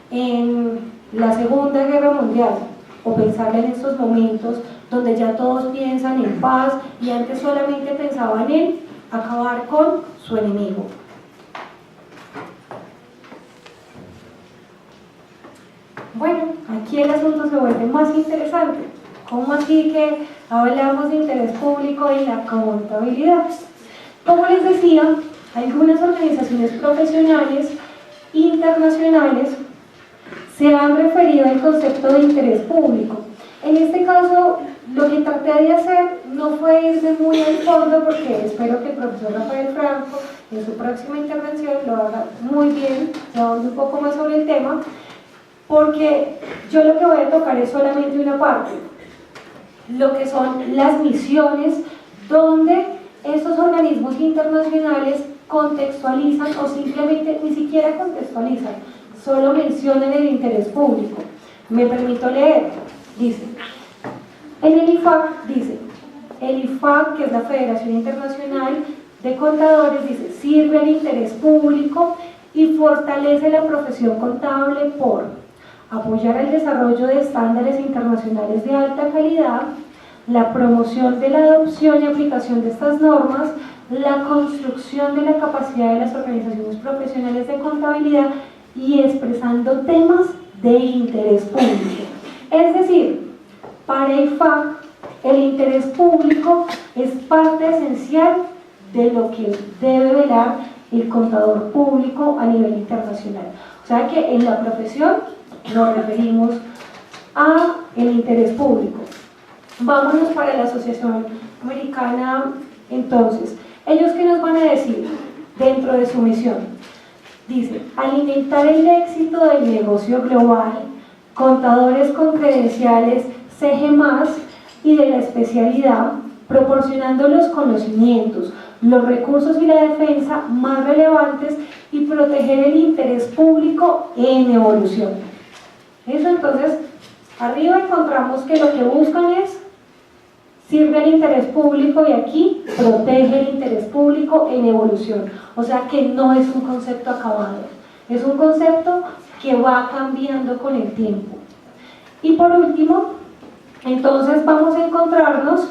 en la Segunda Guerra Mundial, o pensar en estos momentos donde ya todos piensan en paz y antes solamente pensaban en acabar con su enemigo. Bueno, aquí el asunto se vuelve más interesante. ¿Cómo así que hablamos de interés público en la contabilidad? Como les decía, algunas organizaciones profesionales internacionales se han referido al concepto de interés público. En este caso, lo que traté de hacer no fue irme muy al fondo, porque espero que el profesor Rafael Franco en su próxima intervención lo haga muy bien, se ahonde un poco más sobre el tema, porque yo lo que voy a tocar es solamente una parte, lo que son las misiones, donde estos organismos internacionales contextualizan o simplemente ni siquiera contextualizan, solo mencionan el interés público. Me permito leer, dice, en el IFAC dice, el IFAC, que es la Federación Internacional de Contadores, dice, sirve al interés público y fortalece la profesión contable por apoyar el desarrollo de estándares internacionales de alta calidad, la promoción de la adopción y aplicación de estas normas, la construcción de la capacidad de las organizaciones profesionales de contabilidad y expresando temas de interés público. Es decir, para IFAC, el interés público es parte esencial de lo que debe velar el contador público a nivel internacional. O sea que en la profesión nos referimos a el interés público. Vámonos para la Asociación Americana. Entonces, ¿ellos qué nos van a decir dentro de su misión? Dice, alimentar el éxito del negocio global, contadores con credenciales CG+, y de la especialidad, proporcionando los conocimientos, los recursos y la defensa más relevantes y proteger el interés público en evolución. Eso, entonces, arriba encontramos que lo que buscan es sirve al interés público y aquí protege el interés público en evolución. O sea que no es un concepto acabado, es un concepto que va cambiando con el tiempo. Y por último, entonces vamos a encontrarnos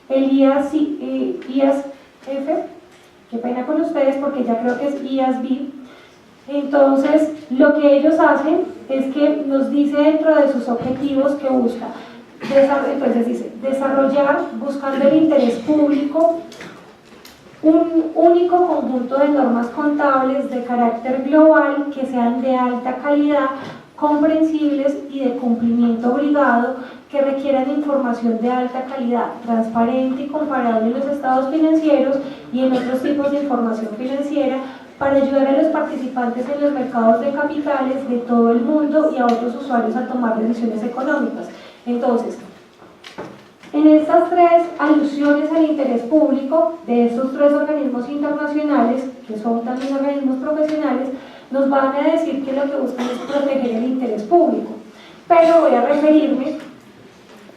el IASF, qué pena con ustedes porque ya creo que es IASB. Entonces, lo que ellos hacen es que nos dice dentro de sus objetivos que busca, entonces dice, desarrollar, buscando el interés público, un único conjunto de normas contables de carácter global que sean de alta calidad, comprensibles y de cumplimiento obligado, que requieran información de alta calidad, transparente y comparable en los estados financieros y en otros tipos de información financiera, para ayudar a los participantes en los mercados de capitales de todo el mundo y a otros usuarios a tomar decisiones económicas. Entonces, en estas tres alusiones al interés público de estos tres organismos internacionales, que son también organismos profesionales, nos van a decir que lo que buscan es proteger el interés público. Pero voy a referirme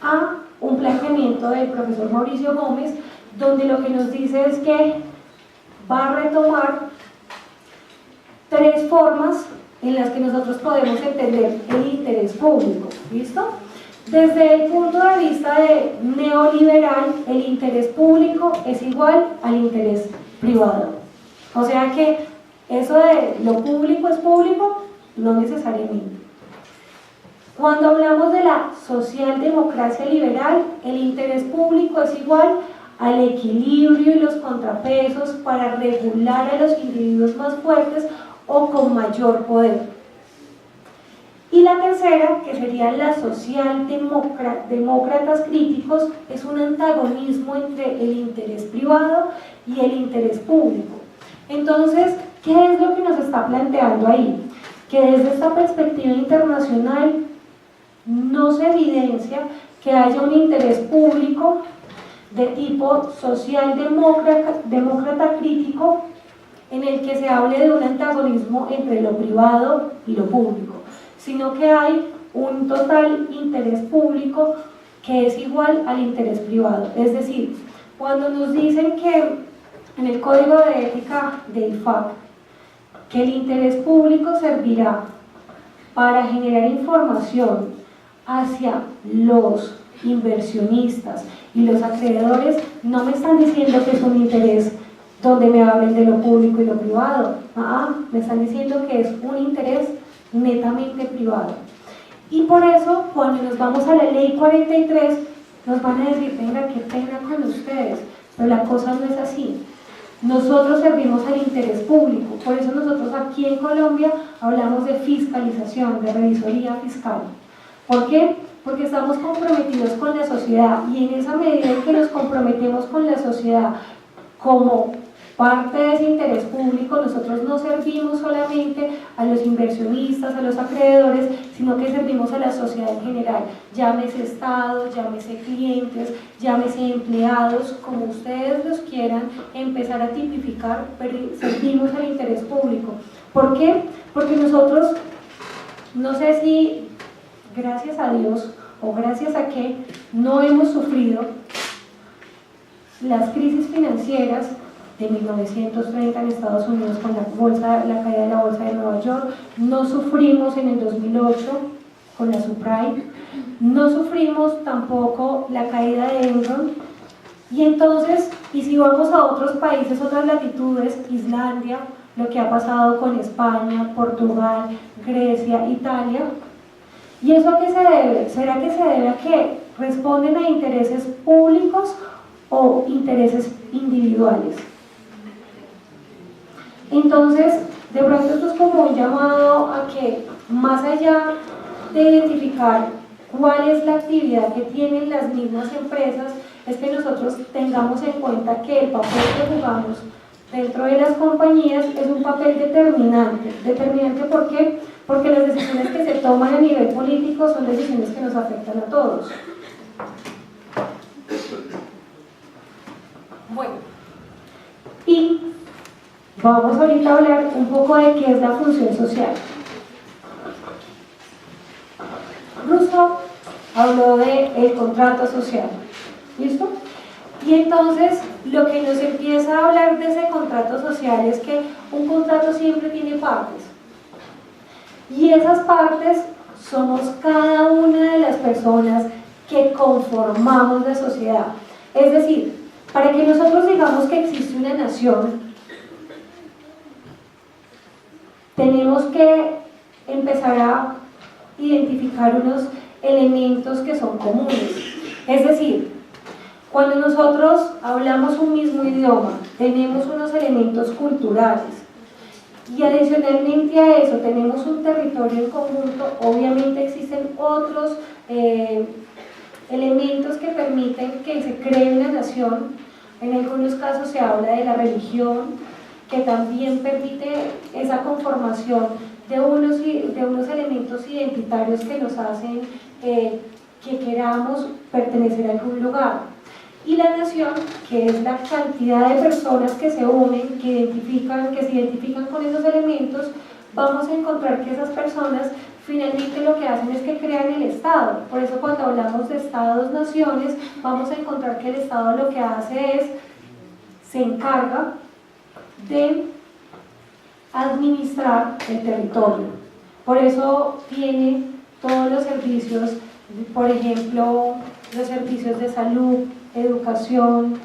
a un planteamiento del profesor Mauricio Gómez, donde lo que nos dice es que va a retomar tres formas en las que nosotros podemos entender el interés público. ¿Listo? Desde el punto de vista de neoliberal, el interés público es igual al interés privado. O sea que eso de lo público es público, no necesariamente. Cuando hablamos de la socialdemocracia liberal, el interés público es igual al equilibrio y los contrapesos para regular a los individuos más fuertes o con mayor poder. Y la tercera, que sería la socialdemócratas críticos, es un antagonismo entre el interés privado y el interés público. Entonces, ¿qué es lo que nos está planteando ahí? Que desde esta perspectiva internacional no se evidencia que haya un interés público de tipo socialdemócrata crítico en el que se hable de un antagonismo entre lo privado y lo público, sino que hay un total interés público que es igual al interés privado. Es decir, cuando nos dicen que en el Código de Ética del IFAC que el interés público servirá para generar información hacia los inversionistas y los acreedores, no me están diciendo que es un interés donde me hablen de lo público y lo privado, me están diciendo que es un interés netamente privado. Y por eso, cuando nos vamos a la ley 43, nos van a decir, venga, qué pena con ustedes, pero la cosa no es así. Nosotros servimos al interés público, por eso nosotros aquí en Colombia hablamos de fiscalización, de revisoría fiscal. ¿Por qué? Porque estamos comprometidos con la sociedad, y en esa medida en que nos comprometemos con la sociedad como parte de ese interés público, nosotros no servimos solamente a los inversionistas, a los acreedores, sino que servimos a la sociedad en general, llámese Estado, llámese clientes, llámese empleados, como ustedes los quieran empezar a tipificar, pero servimos al interés público. ¿Por qué? Porque nosotros, no sé si gracias a Dios o gracias a que no hemos sufrido las crisis financieras de 1930 en Estados Unidos con la caída de la bolsa de Nueva York, no sufrimos en el 2008 con la subprime, no sufrimos tampoco la caída de Enron, y entonces, y si vamos a otros países, otras latitudes, Islandia, lo que ha pasado con España, Portugal, Grecia, Italia, ¿y eso a qué se debe? ¿Será que se debe a que responden a intereses públicos o intereses individuales? Entonces, de pronto esto es como un llamado a que, más allá de identificar cuál es la actividad que tienen las mismas empresas, es que nosotros tengamos en cuenta que el papel que jugamos dentro de las compañías es un papel determinante. ¿Determinante por qué? Porque las decisiones que se toman a nivel político son decisiones que nos afectan a todos. Bueno, y vamos ahorita a hablar un poco de qué es la función social. Rousseau habló del contrato social, ¿listo? Y entonces lo que nos empieza a hablar de ese contrato social es que un contrato siempre tiene partes, y esas partes somos cada una de las personas que conformamos la sociedad. Es decir, para que nosotros digamos que existe una nación, tenemos que empezar a identificar unos elementos que son comunes. Es decir, cuando nosotros hablamos un mismo idioma, tenemos unos elementos culturales, y adicionalmente a eso tenemos un territorio en conjunto. Obviamente existen otros elementos que permiten que se cree una nación. En algunos casos se habla de la religión, que también permite esa conformación de unos elementos identitarios que nos hacen que queramos pertenecer a algún lugar. Y la nación, que es la cantidad de personas que se unen, que se identifican con esos elementos, vamos a encontrar que esas personas finalmente lo que hacen es que crean el Estado. Por eso cuando hablamos de Estados-naciones, vamos a encontrar que el Estado lo que hace se encarga de administrar el territorio. Por eso tiene todos los servicios, por ejemplo, los servicios de salud, educación,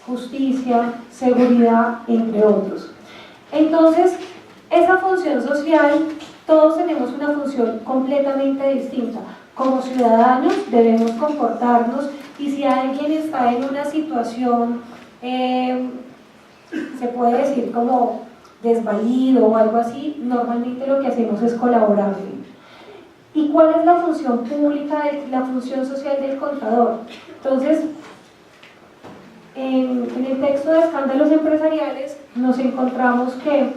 justicia, seguridad, entre otros. Entonces, esa función social, todos tenemos una función completamente distinta. Como ciudadanos debemos comportarnos, y si alguien está en una situación, se puede decir como desvalido o algo así, normalmente lo que hacemos es colaborarle. ¿Y cuál es la función pública, la función social del contador? Entonces, en el texto de escándalos empresariales nos encontramos que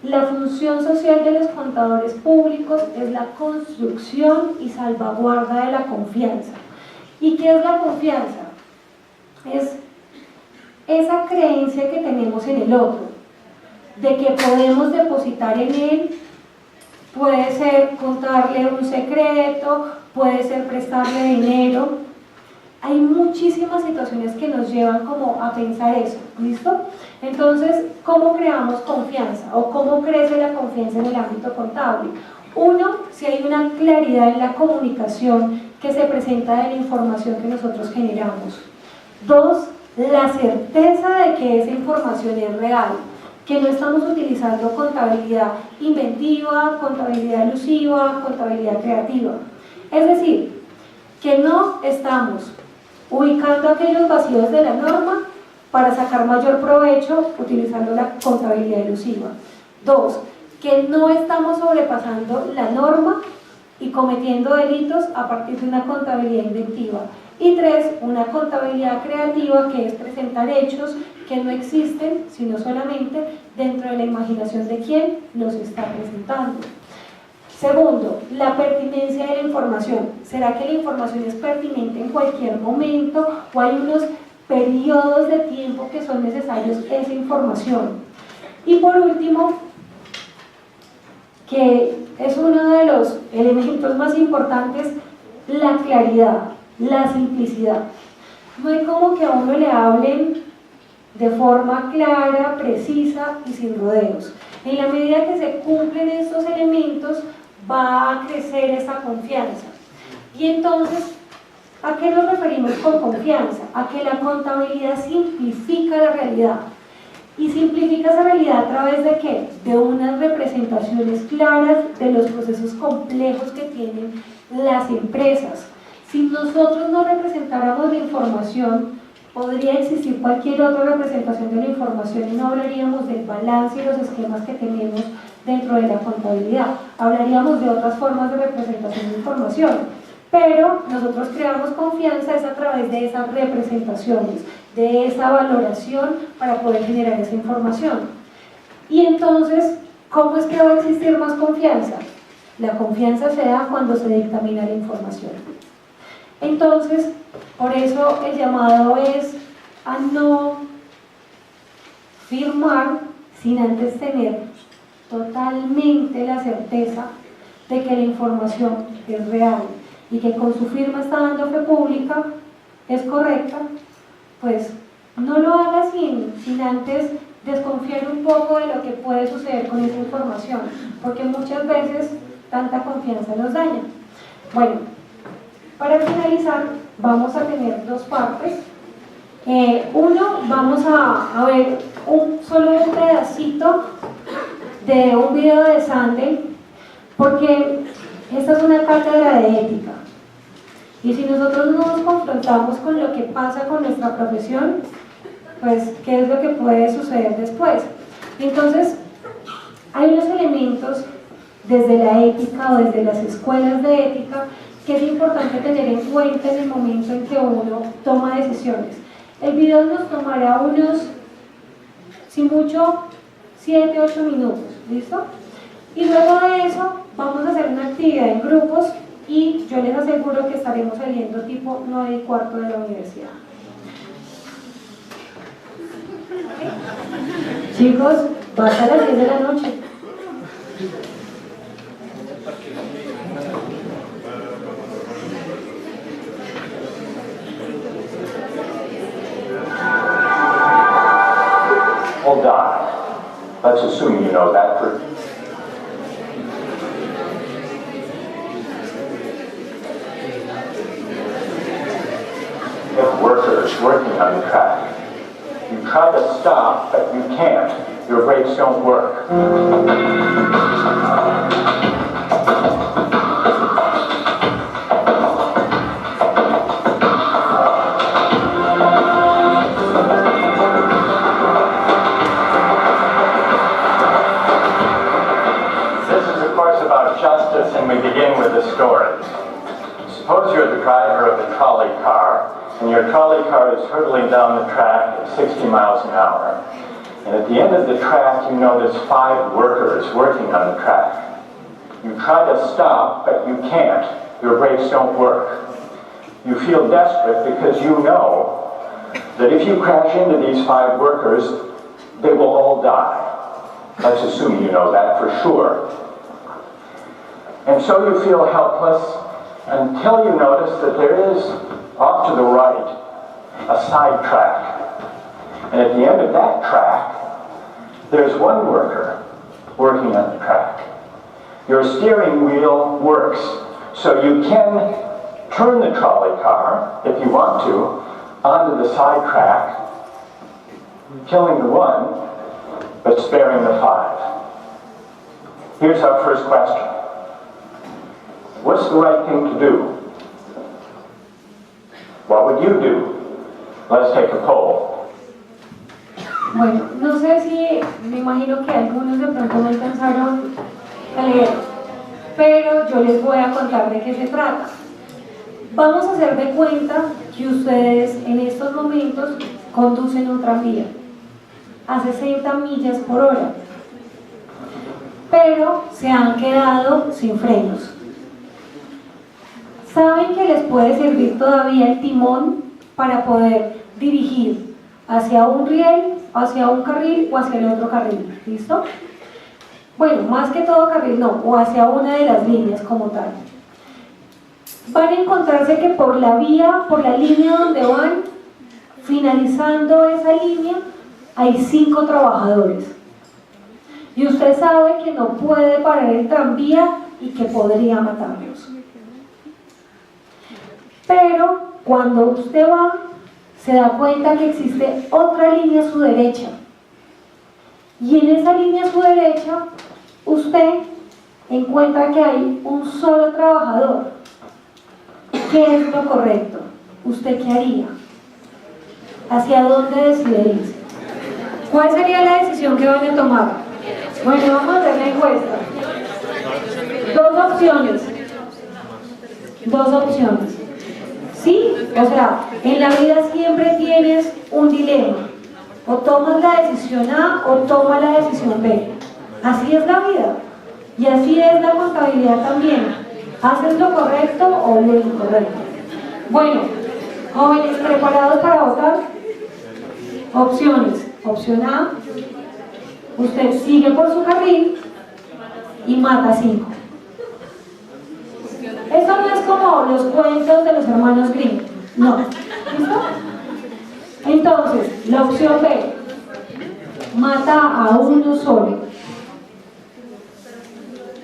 la función social de los contadores públicos es la construcción y salvaguarda de la confianza. ¿Y qué es la confianza? Es esa creencia que tenemos en el otro, de que podemos depositar en él. Puede ser contarle un secreto, puede ser prestarle dinero. Hay muchísimas situaciones que nos llevan como a pensar eso, ¿listo? Entonces, ¿cómo creamos confianza? ¿O cómo crece la confianza en el ámbito contable? Uno, si hay una claridad en la comunicación que se presenta de la información que nosotros generamos. Dos, la certeza de que esa información es real, que no estamos utilizando contabilidad inventiva, contabilidad elusiva, contabilidad creativa. Es decir, que no estamos ubicando aquellos vacíos de la norma para sacar mayor provecho utilizando la contabilidad elusiva. Dos, que no estamos sobrepasando la norma y cometiendo delitos a partir de una contabilidad inventiva. Y tres, una contabilidad creativa, que es presentar hechos que no existen, sino solamente dentro de la imaginación de quien los está presentando. Segundo, la pertinencia de la información. ¿Será que la información es pertinente en cualquier momento o hay unos periodos de tiempo que son necesarios esa información? Y por último, que es uno de los elementos más importantes, la claridad, la simplicidad. No hay como que a uno le hablen de forma clara, precisa y sin rodeos. En la medida que se cumplen estos elementos, va a crecer esa confianza. Y entonces, ¿a qué nos referimos con confianza? A que la contabilidad simplifica la realidad. ¿Y simplifica esa realidad a través de qué? De unas representaciones claras de los procesos complejos que tienen las empresas. Si nosotros no representáramos la información, podría existir cualquier otra representación de la información y no hablaríamos del balance y los esquemas que tenemos dentro de la contabilidad. Hablaríamos de otras formas de representación de información. Pero nosotros creamos confianza es a través de esas representaciones, de esa valoración para poder generar esa información. Y entonces, ¿cómo es que va a existir más confianza? La confianza se da cuando se dictamina la información. Entonces, por eso el llamado es a no firmar sin antes tener totalmente la certeza de que la información es real y que con su firma está dando fe pública, es correcta, pues no lo haga sin antes desconfiar un poco de lo que puede suceder con esa información, porque muchas veces tanta confianza nos daña. Bueno, para finalizar vamos a tener dos partes. Uno, vamos a ver solo un pedacito de un video de Sandel, porque esta es una cátedra de ética. Y si nosotros no nos confrontamos con lo que pasa con nuestra profesión, pues, ¿qué es lo que puede suceder después? Entonces, hay unos elementos desde la ética o desde las escuelas de ética que es importante tener en cuenta en el momento en que uno toma decisiones. El video nos tomará unos, si mucho, 7-8 minutos, ¿listo? Y luego de eso vamos a hacer una actividad en grupos y yo les aseguro que estaremos saliendo tipo 9:15 de la universidad. ¿Okay? Chicos, va hasta las 10 de la noche. Will die. Let's assume you know that for... If workers working on the track, you try to stop, but you can't. Your brakes don't work. This is a course about justice, and we begin with a story. trolley car, and your trolley car is hurtling down the track at 60 miles an hour. And at the end of the track, you notice 5 workers working on the track. You try to stop, but you can't. Your brakes don't work. You feel desperate because you know that if you crash into these 5 workers, they will all die. Let's assume you know that for sure. And so you feel helpless until you notice that there is, off to the right, a side track. And at the end of that track, there's 1 worker working on the track. Your steering wheel works, so you can turn the trolley car, if you want to, onto the side track, killing the 1, but sparing the 5. Here's our first question. What's the right thing to do? What would you do? Let's take a poll. Bueno, no sé si, me imagino que algunos de pronto no alcanzaron a leer, pero yo les voy a contar de qué se trata. Vamos a hacer de cuenta que ustedes en estos momentos conducen un tranvía a 60 millas por hora, pero se han quedado sin frenos. Saben que les puede servir todavía el timón para poder dirigir hacia un riel, hacia un carril o hacia el otro carril, ¿listo? Bueno, más que todo carril no, o hacia una de las líneas como tal. Van a encontrarse que por la vía, por la línea donde van, finalizando esa línea, hay 5 trabajadores. Y usted sabe que no puede parar el tranvía y que podría matarlos. Pero cuando usted va, se da cuenta que existe otra línea a su derecha. Y en esa línea a su derecha, usted encuentra que hay un solo trabajador. ¿Qué es lo correcto? ¿Usted qué haría? ¿Hacia dónde decide irse? ¿Cuál sería la decisión que van a tomar? Bueno, vamos a hacer la encuesta. 2 opciones. 2 opciones. ¿Sí? O sea, en la vida siempre tienes un dilema. O tomas la decisión A o tomas la decisión B. Así es la vida. Y así es la contabilidad también. ¿Haces lo correcto o lo incorrecto? Bueno, jóvenes, ¿preparados para votar? Opciones. Opción A, usted sigue por su carril y mata 5. Esto no es como los cuentos de los hermanos Grimm. No. ¿Listo? Entonces, la opción B, mata a uno solo.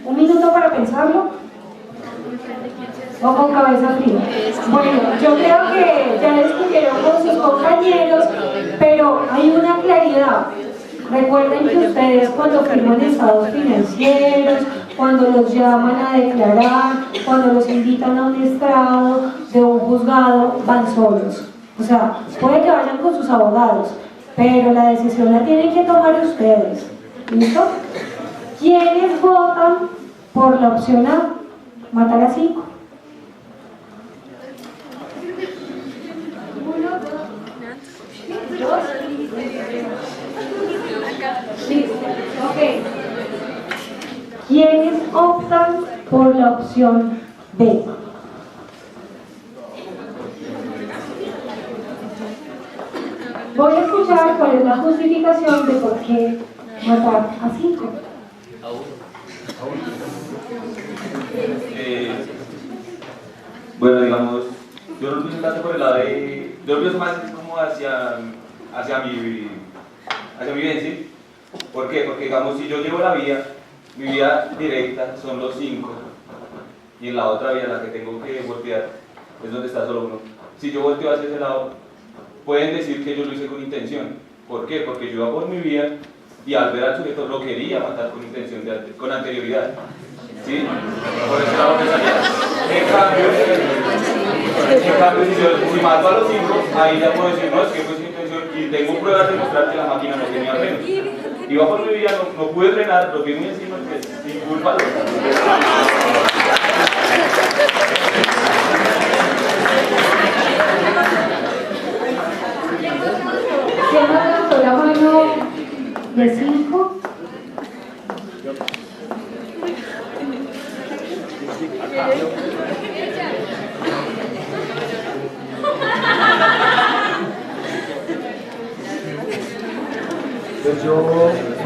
1 minuto para pensarlo. O con cabeza fría. Bueno, yo creo que ya discutieron con sus compañeros, pero hay una claridad. Recuerden que ustedes cuando firman estados financieros, cuando los llaman a declarar, cuando los invitan a un estrado de un juzgado, van solos. O sea, puede que vayan con sus abogados, pero la decisión la tienen que tomar ustedes. ¿Listo? ¿Quiénes votan por la opción A? Matar a 5. 1, 2, 2. Listo. Ok. ¿Quiénes optan por la opción B? Voy a escuchar cuál es la justificación de por qué matar a 5. Bueno, digamos, yo no lo pienso tanto por el lado de... Yo lo pienso más como hacia mi vivencia. ¿Por qué? Porque, digamos, si yo llevo la vía, mi vía directa son los 5, y en la otra vía, la que tengo que voltear, es donde está solo 1. Si yo volteo hacia ese lado, pueden decir que yo lo hice con intención. ¿Por qué? Porque yo iba por mi vía y al ver al sujeto lo quería matar con intención, con anterioridad. ¿Sí? Por ese lado pensaría. En cambio, si mato a los 5, ahí ya puedo decir, no, es que fue sin intención y tengo pruebas de demostrar que la máquina no tenía freno. Iba por mi vía, no pude frenar, lo vi muy encima, que sin culpa. de 5. Pues yo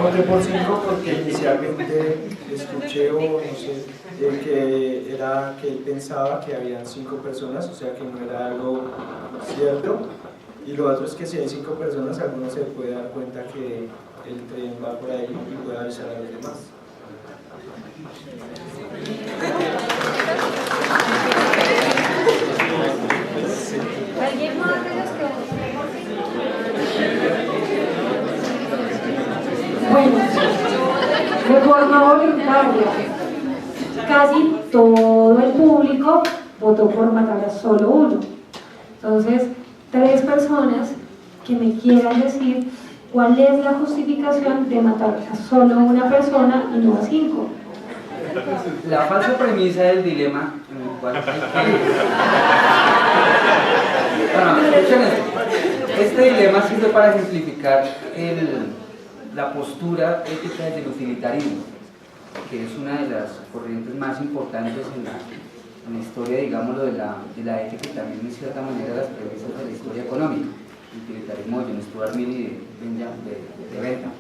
voté por 5 porque inicialmente escuché o no sé, que él pensaba que habían 5 personas, o sea que no era algo cierto. Y lo otro es que si hay 5 personas, alguno se puede dar cuenta que el tren va por ahí y puede avisar a los demás. ¿Alguien más de los que votaron por 5? Bueno, de forma voluntaria, casi todo el público votó por matar a solo uno. Entonces, 3 personas que me quieran decir cuál es la justificación de matar a solo una persona y no a 5. La falsa premisa del dilema en el cual hay que... Bueno, escuchen esto. Este dilema sirve para ejemplificar la postura ética del utilitarismo, que es una de las corrientes más importantes en la historia, digámoslo, de la ética y también, en cierta manera, las premisas de la historia económica. El utilitarismo de John Stuart Mill y de Bentham.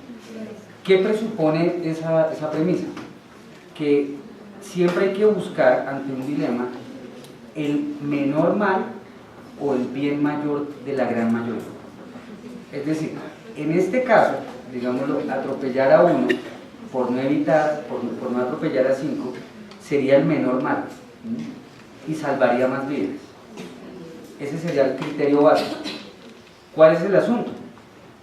¿Qué presupone esa premisa? Que siempre hay que buscar ante un dilema el menor mal o el bien mayor de la gran mayoría. Es decir, en este caso, digámoslo, atropellar a uno por no atropellar a 5 sería el menor mal, ¿sí? Y salvaría más vidas. Ese sería el criterio básico. ¿Cuál es el asunto?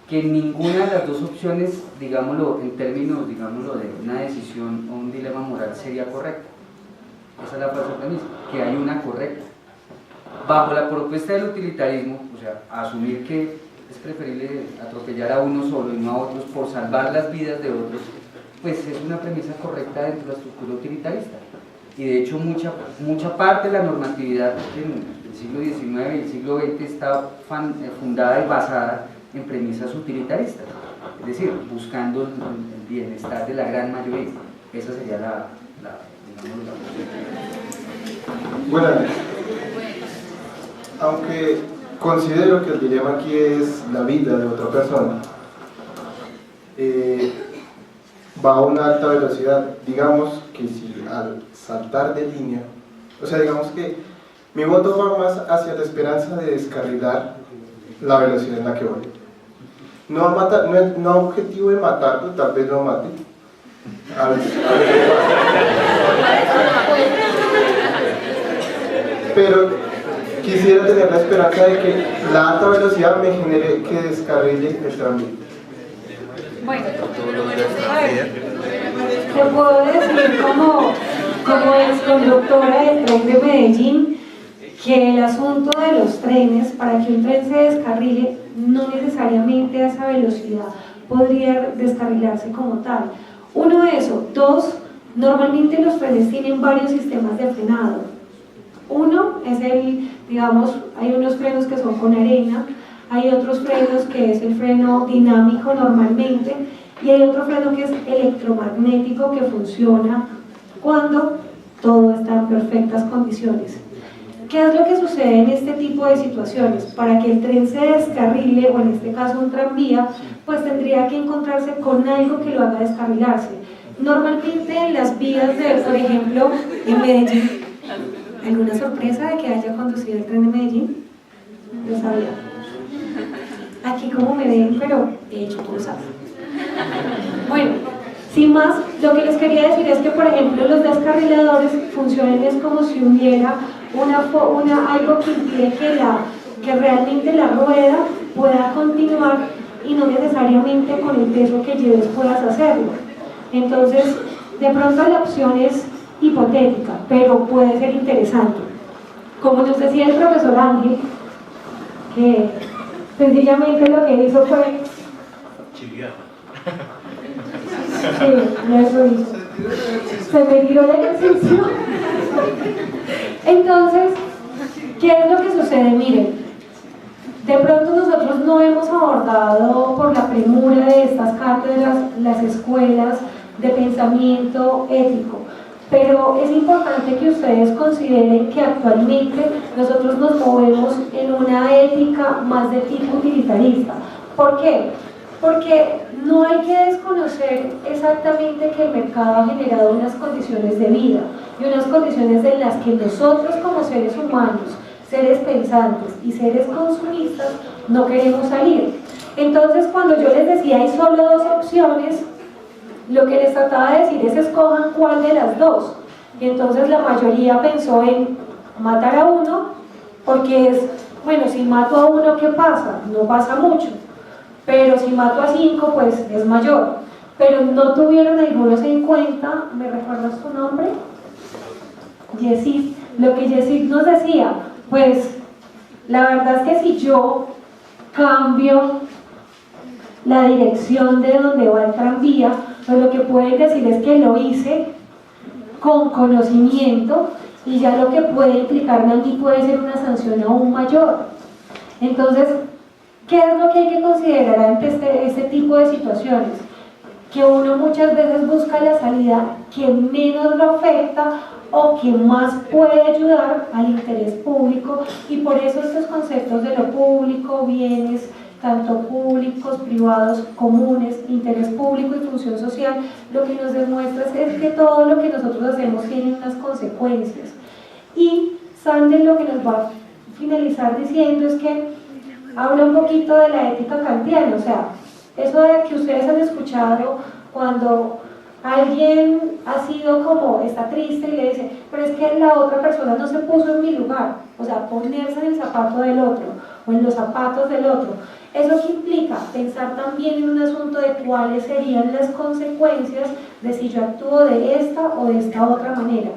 Que ninguna de las dos opciones, digámoslo, en términos, digámoslo, de una decisión o un dilema moral sería correcta. Esa es la falsa premisa, que hay una correcta. Bajo la propuesta del utilitarismo, o sea, asumir que es preferible atropellar a uno solo y no a otros por salvar las vidas de otros, pues es una premisa correcta dentro de la estructura utilitarista. Y de hecho mucha parte de la normatividad en el siglo XIX y el siglo XX está fundada y basada en premisas utilitaristas, es decir, buscando el bienestar de la gran mayoría. Esa sería la Bueno, aunque considero que el dilema aquí es la vida de otra persona, va a una alta velocidad. Digamos que si al saltar de línea, o sea, digamos que mi voto va más hacia la esperanza de descarrilar la velocidad en la que voy. No, no objetivo de matarlo, tal vez lo mate. Pero quisiera tener la esperanza de que la alta velocidad me genere que descarrile el tranvía. Bueno, a ver, te puedo decir como exconductora del tren de Medellín que el asunto de los trenes, para que un tren se descarrile, no necesariamente a esa velocidad podría descarrilarse como tal. Uno, eso. Dos, normalmente los trenes tienen varios sistemas de frenado. Uno es digamos, hay unos frenos que son con arena, hay otros frenos que es el freno dinámico normalmente, y hay otro freno que es electromagnético que funciona cuando todo está en perfectas condiciones. ¿Qué es lo que sucede en este tipo de situaciones? Para que el tren se descarrile, o en este caso un tranvía, pues tendría que encontrarse con algo que lo haga descarrilarse. Normalmente en las vías por ejemplo, en Medellín, ¿alguna sorpresa de que haya conducido el tren de Medellín? Lo sabía. Aquí como me ven, pero he hecho cosas. Bueno, sin más, lo que les quería decir es que, por ejemplo, los descarriladores funcionan es como si hubiera algo que impide que realmente la rueda pueda continuar y no necesariamente con el peso que lleves puedas hacerlo. Entonces, de pronto la opción es hipotética, pero puede ser interesante. Como nos decía el profesor Ángel, que sencillamente lo que hizo fue... Sí, eso hizo. Se me tiró el ejercicio. Entonces, ¿qué es lo que sucede? Miren, De pronto nosotros no hemos abordado por la premura de estas cátedras las escuelas de pensamiento ético, pero es importante que ustedes consideren que actualmente nosotros nos movemos en una ética más de tipo utilitarista. ¿Por qué? Porque no hay que desconocer exactamente que el mercado ha generado unas condiciones de vida y unas condiciones en las que nosotros como seres humanos, seres pensantes y seres consumistas no queremos salir. Entonces, cuando yo les decía hay solo dos opciones, lo que les trataba de decir es escojan cuál de las dos. Y entonces la mayoría pensó en matar a uno, porque es, bueno, si mato a uno, ¿qué pasa? No pasa mucho. Pero si mato a 5, pues es mayor. Pero no tuvieron algunos en cuenta, ¿me recuerdas tu nombre? Yesid. Lo que Yesid nos decía, pues la verdad es que si yo cambio la dirección de donde va el tranvía, pues lo que pueden decir es que lo hice con conocimiento y ya lo que puede implicarme a mí puede ser una sanción aún mayor. Entonces, ¿qué es lo que hay que considerar ante este tipo de situaciones? Que uno muchas veces busca la salida que menos lo afecta o que más puede ayudar al interés público, y por eso estos conceptos de lo público, bienes, tanto públicos, privados, comunes, interés público y función social, lo que nos demuestra es que todo lo que nosotros hacemos tiene unas consecuencias. Y Sandel lo que nos va a finalizar diciendo es que habla un poquito de la ética kantiana, o sea, eso de que ustedes han escuchado cuando alguien ha sido como, está triste y le dice, pero es que la otra persona no se puso en mi lugar, o sea, ponerse en el zapato del otro o en los zapatos del otro. ¿Eso qué implica? Pensar también en un asunto de cuáles serían las consecuencias de si yo actúo de esta o de esta otra manera.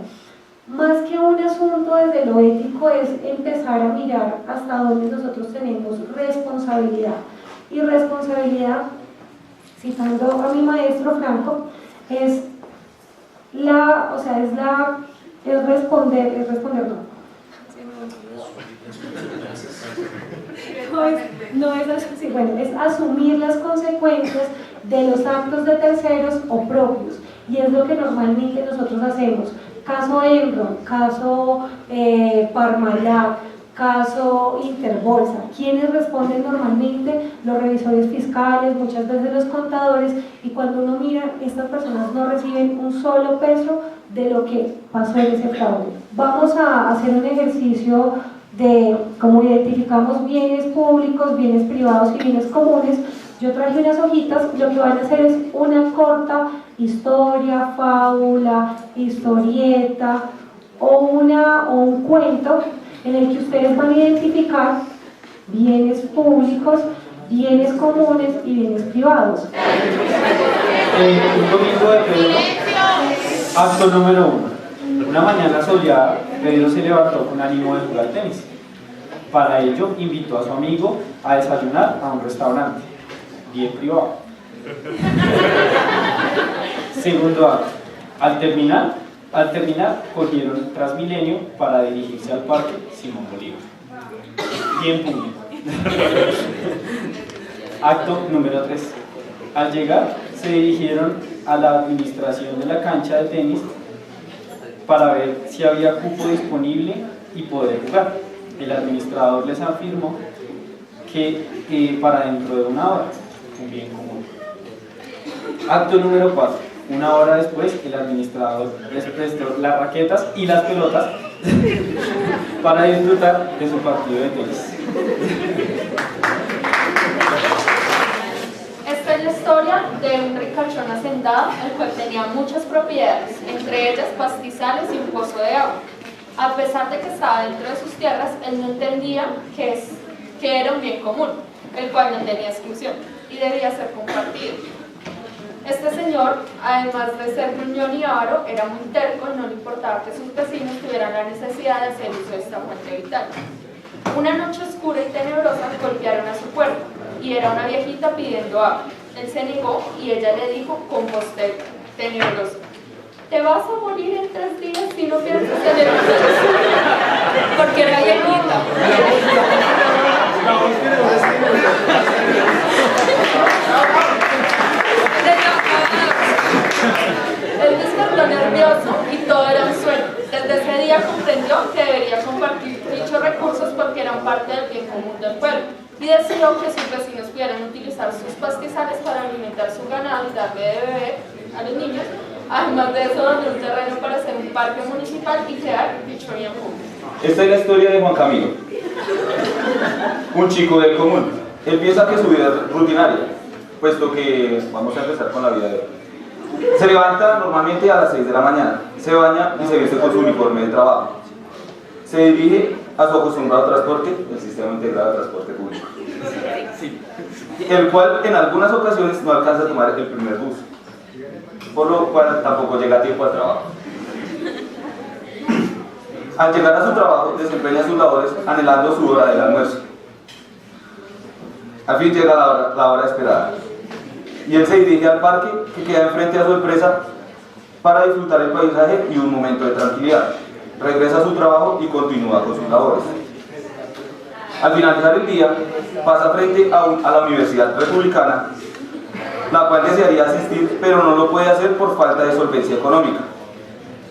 Más que un asunto desde lo ético es empezar a mirar hasta dónde nosotros tenemos responsabilidad. Y responsabilidad, citando a mi maestro Franco, es responder es asumir las consecuencias de los actos de terceros o propios, y es lo que normalmente nosotros hacemos. Caso Enron, caso Parmalat, caso Interbolsa. ¿Quiénes responden normalmente? Los revisores fiscales, muchas veces los contadores, y cuando uno mira, estas personas no reciben un solo peso de lo que pasó en ese fraude. Vamos a hacer un ejercicio de cómo identificamos bienes públicos, bienes privados y bienes comunes. Yo traje unas hojitas, lo que van a hacer es una corta historia, fábula, historieta o un cuento en el que ustedes van a identificar bienes públicos, bienes comunes y bienes privados. Un domingo de Pedro, acto número 1. Una mañana soleada, Pedro se levantó con ánimo de jugar tenis. Para ello, invitó a su amigo a desayunar a un restaurante, bien privado. Segundo acto. Al terminar, cogieron Transmilenio para dirigirse al Parque Simón Bolívar. Bien público. Acto número 3. Al llegar, se dirigieron a la administración de la cancha de tenis para ver si había cupo disponible y poder jugar. El administrador les afirmó que para dentro de una hora, un bien común. Acto número 4. Una hora después, el administrador les prestó las raquetas y las pelotas para disfrutar de su partido de tenis. Esta es la historia de un ricachón hacendado, el cual tenía muchas propiedades, entre ellas pastizales y un pozo de agua. A pesar de que estaba dentro de sus tierras, él no entendía que era un bien común, el cual no tenía exclusión y debía ser compartido. Este señor, además de ser gruñón y avaro, era muy terco y no le importaba que sus vecinos tuvieran la necesidad de hacer uso de esta fuente vital. Una noche oscura y tenebrosa golpearon a su puerta y era una viejita pidiendo agua. Él se negó y ella le dijo con voz tenebrosa: te vas a morir en 3 días si no piensas tener un porque era viejita. parte del bien común del pueblo y decidió que sus vecinos pudieran utilizar sus pastizales para alimentar su ganado y darle de beber a los niños. Además de eso, donó un terreno para hacer un parque municipal y crear dicho bien público. Esta es la historia de Juan Camilo, un chico del común. Él piensa que su vida es rutinaria, puesto que vamos a empezar con la vida de él. Se levanta normalmente a las 6 de la mañana, se baña y se viste con su uniforme de trabajo. Se dirige a su acostumbrado transporte, el sistema integrado de transporte público, el cual en algunas ocasiones no alcanza a tomar el primer bus, por lo cual tampoco llega a tiempo al trabajo. Al llegar a su trabajo, desempeña sus labores anhelando su hora del almuerzo. Al fin llega la hora esperada, y él se dirige al parque que queda enfrente a su empresa para disfrutar el paisaje y un momento de tranquilidad. Regresa a su trabajo y continúa con sus labores. Al finalizar el día, pasa frente a la Universidad Republicana, la cual desearía asistir, pero no lo puede hacer por falta de solvencia económica.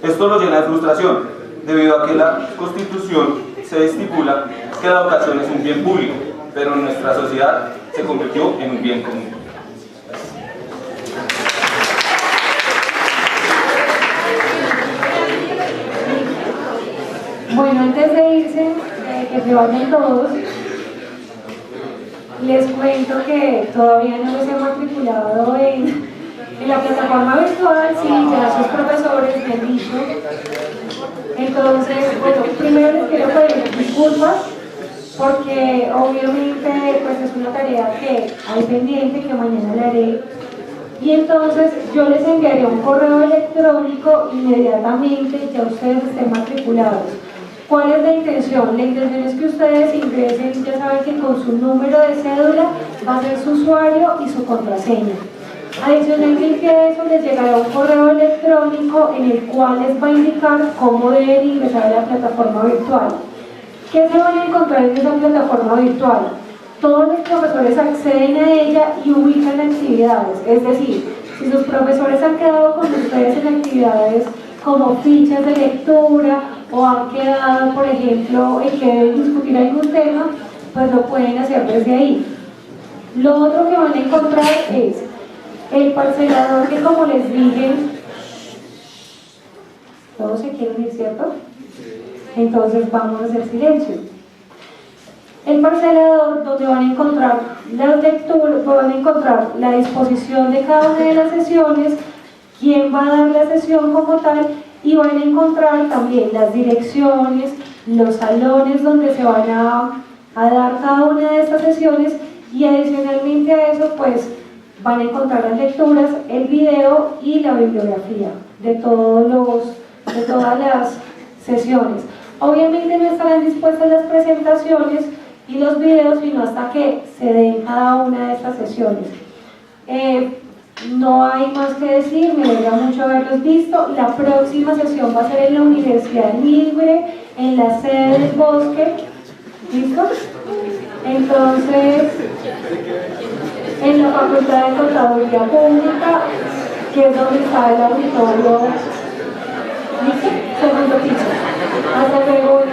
Esto lo llena de frustración, debido a que la Constitución se estipula que la educación es un bien público, pero en nuestra sociedad se convirtió en un bien común. Bueno, antes de irse, que se vayan todos, les cuento que todavía no los he matriculado en la plataforma virtual, sí, ya sus profesores me han dicho. Entonces, bueno, primero les quiero pedir disculpas, porque obviamente pues es una tarea que hay pendiente, que mañana la haré. Y entonces yo les enviaré un correo electrónico inmediatamente que ustedes estén matriculados. ¿Cuál es la intención? La intención es que ustedes ingresen, ya saben que con su número de cédula va a ser su usuario y su contraseña. Adicionalmente a eso les llegará un correo electrónico en el cual les va a indicar cómo deben ingresar a la plataforma virtual. ¿Qué se van a encontrar en esa plataforma virtual? Todos los profesores acceden a ella y ubican actividades, es decir, si sus profesores han quedado con ustedes en actividades como fichas de lectura o han quedado, por ejemplo, en que deben discutir algún tema, pues lo pueden hacer desde ahí. Lo otro que van a encontrar es el parcelador que, como les dije, todos se quieren ir, ¿cierto? Entonces vamos a hacer silencio. El parcelador, donde van a encontrar las lecturas, van a encontrar la disposición de cada una de las sesiones, quién va a dar la sesión como tal, y van a encontrar también las direcciones, los salones donde se van a dar cada una de estas sesiones, y adicionalmente a eso pues van a encontrar las lecturas, el video y la bibliografía de todas las sesiones. Obviamente no estarán dispuestas las presentaciones y los videos sino hasta que se den cada una de estas sesiones. No hay más que decir, me alegra mucho haberlos visto. La próxima sesión va a ser en la Universidad Libre, en la sede del Bosque. ¿Listo? Entonces, en la Facultad de Contaduría Pública, que es donde está el auditorio. ¿Listo? Segundo piso. Hasta luego.